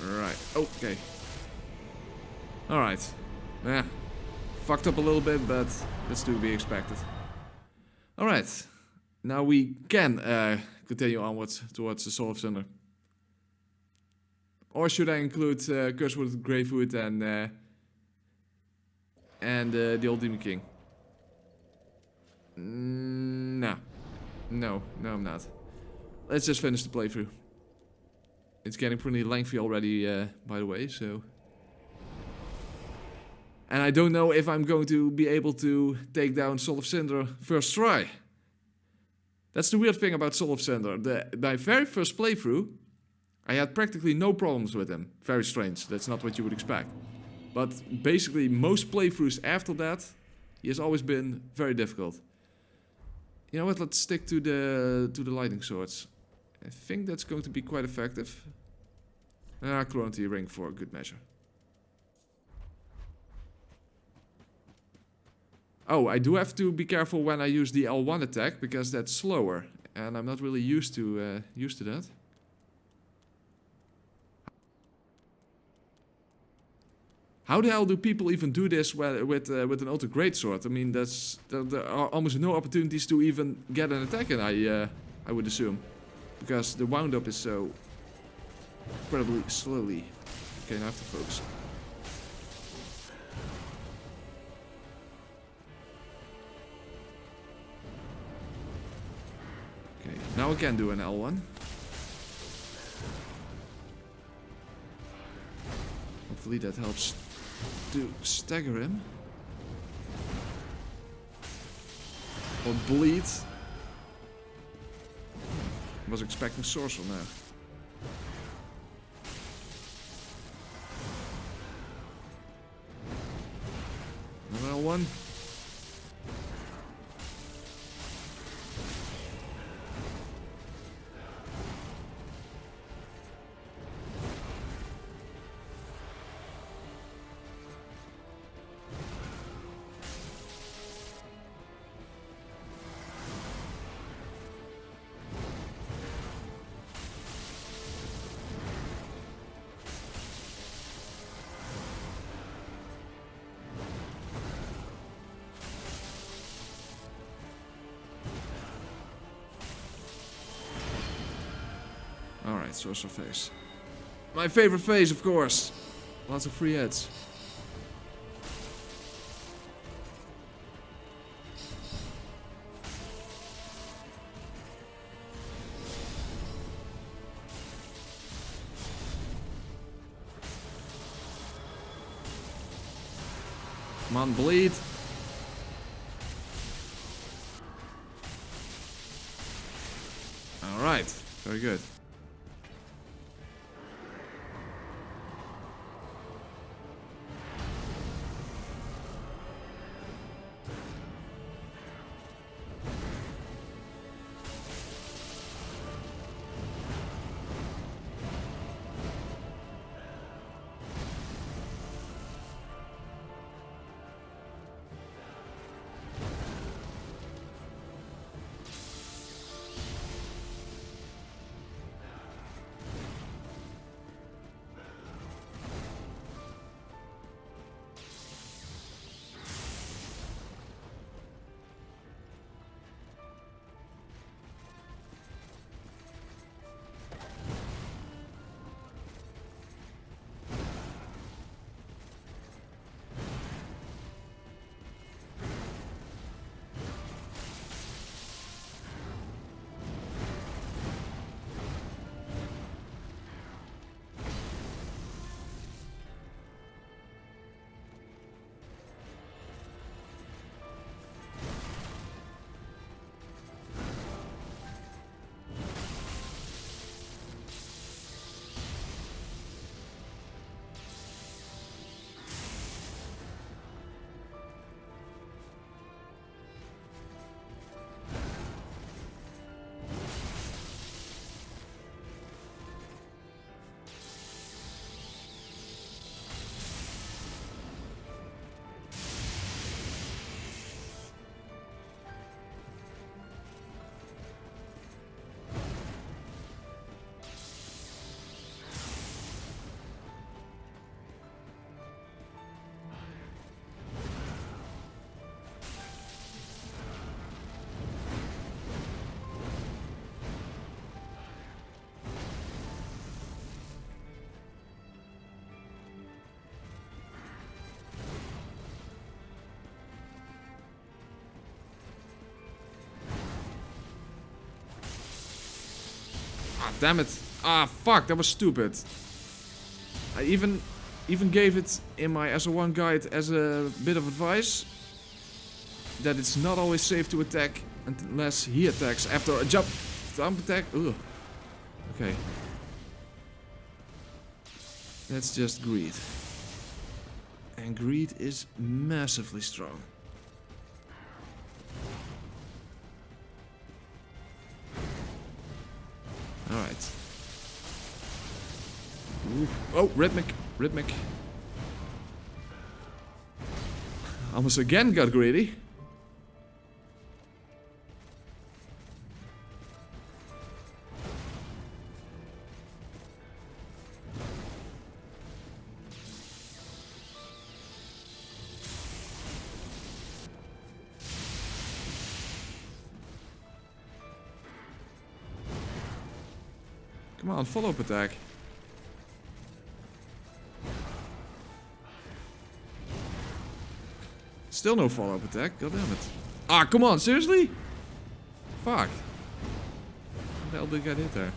Right. Okay. Alright. Yeah. Fucked up a little bit, but that's to be expected. Alright. Now we can continue onwards towards the Soul of Cinder. Or should I include Cursewood, Gravewood, and the Old Demon King? No. No, I'm not. Let's just finish the playthrough. It's getting pretty lengthy already, by the way, so... And I don't know if I'm going to be able to take down Soul of Cinder first try. That's the weird thing about Soul of Cinder. My very first playthrough, I had practically no problems with him. Very strange, that's not what you would expect. But basically most playthroughs after that, he has always been very difficult. You know what, let's stick to the lightning swords. I think that's going to be quite effective. Cruelty ring for good measure. Oh, I do have to be careful when I use the L1 attack because that's slower, and I'm not really used to that. How the hell do people even do this with an ultra greatsword? I mean, there are almost no opportunities to even get an attack in. I would assume, because the wound up is so incredibly slowly. Okay, now I have to focus. Okay, now I can do an L1. Hopefully that helps to stagger him. Or bleed. I was expecting Sorcerer now. Another L1. sorcerer phase. My favorite phase, of course. Lots of free hits. Come on, bleed. Alright, very good. Ah, damn it. Ah, fuck, that was stupid. I even gave it in my SO1 guide as a bit of advice that it's not always safe to attack unless he attacks after a jump attack. Ugh. Okay. That's just greed. And greed is massively strong. Alright. Oh, rhythmic. Almost again got greedy. Come on, follow-up attack. Still no follow-up attack, god damn it. Ah, come on, seriously? Fuck. How the hell did I get hit there?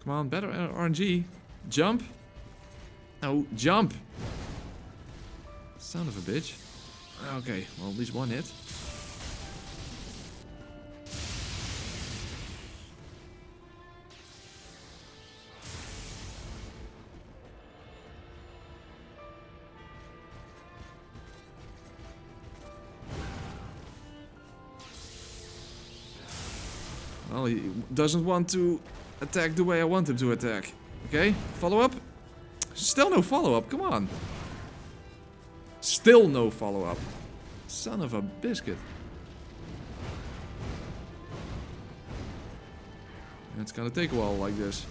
Come on, better RNG. Jump. No, jump. Son of a bitch. Okay, well, at least one hit. Well, he doesn't want to attack the way I want him to attack. Okay, follow up. Still no follow up, come on. Still no follow up. Son of a biscuit. It's gonna take a while like this.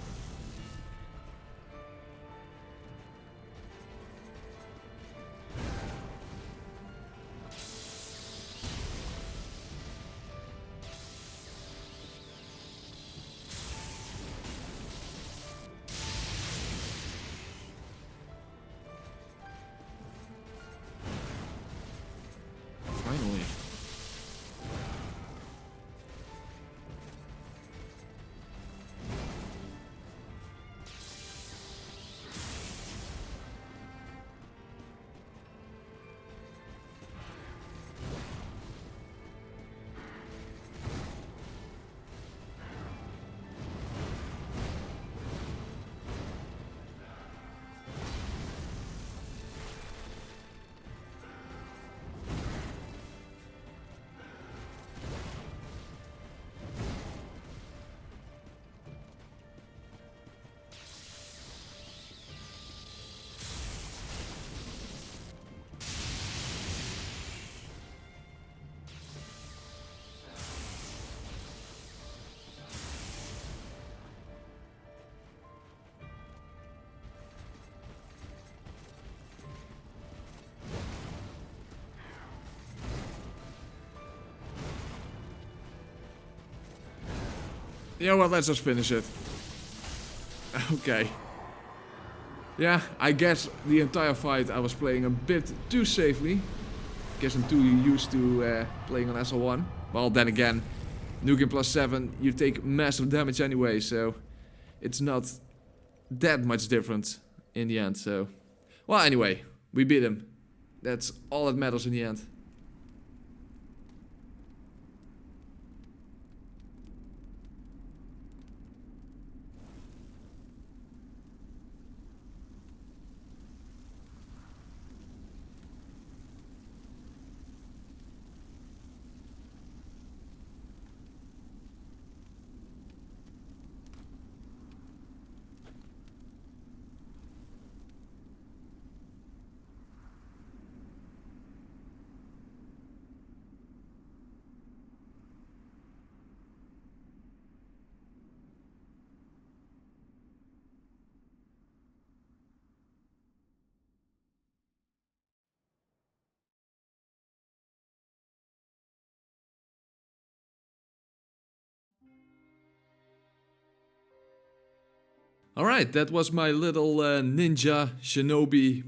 Finally. Yeah, well, let's just finish it. Okay. Yeah, I guess the entire fight I was playing a bit too safely. Guess I'm too used to playing on SL1. Well, then again, +7, you take massive damage anyway, so it's not that much different in the end, so... Well, anyway, we beat him. That's all that matters in the end. Alright, that was my little ninja shinobi,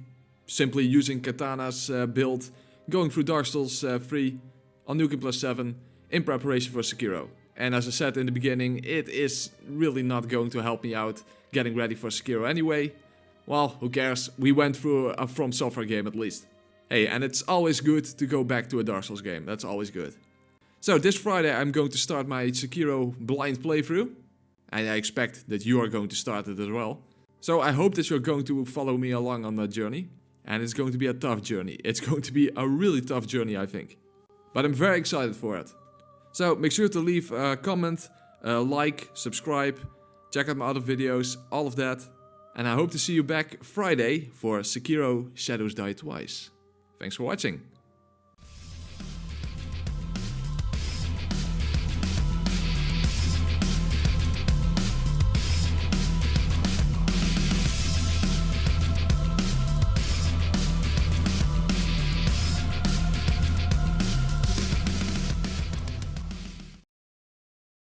simply using Katanas build, going through Dark Souls 3 on +7 in preparation for Sekiro. And as I said in the beginning, it is really not going to help me out getting ready for Sekiro anyway. Well, who cares, we went through a From Software game at least. Hey, and it's always good to go back to a Dark Souls game, that's always good. So this Friday I'm going to start my Sekiro blind playthrough. And I expect that you are going to start it as well. So I hope that you're going to follow me along on that journey. And it's going to be a tough journey. It's going to be a really tough journey, I think. But I'm very excited for it. So make sure to leave a comment, like, subscribe, check out my other videos, all of that. And I hope to see you back Friday for Sekiro Shadows Die Twice. Thanks for watching.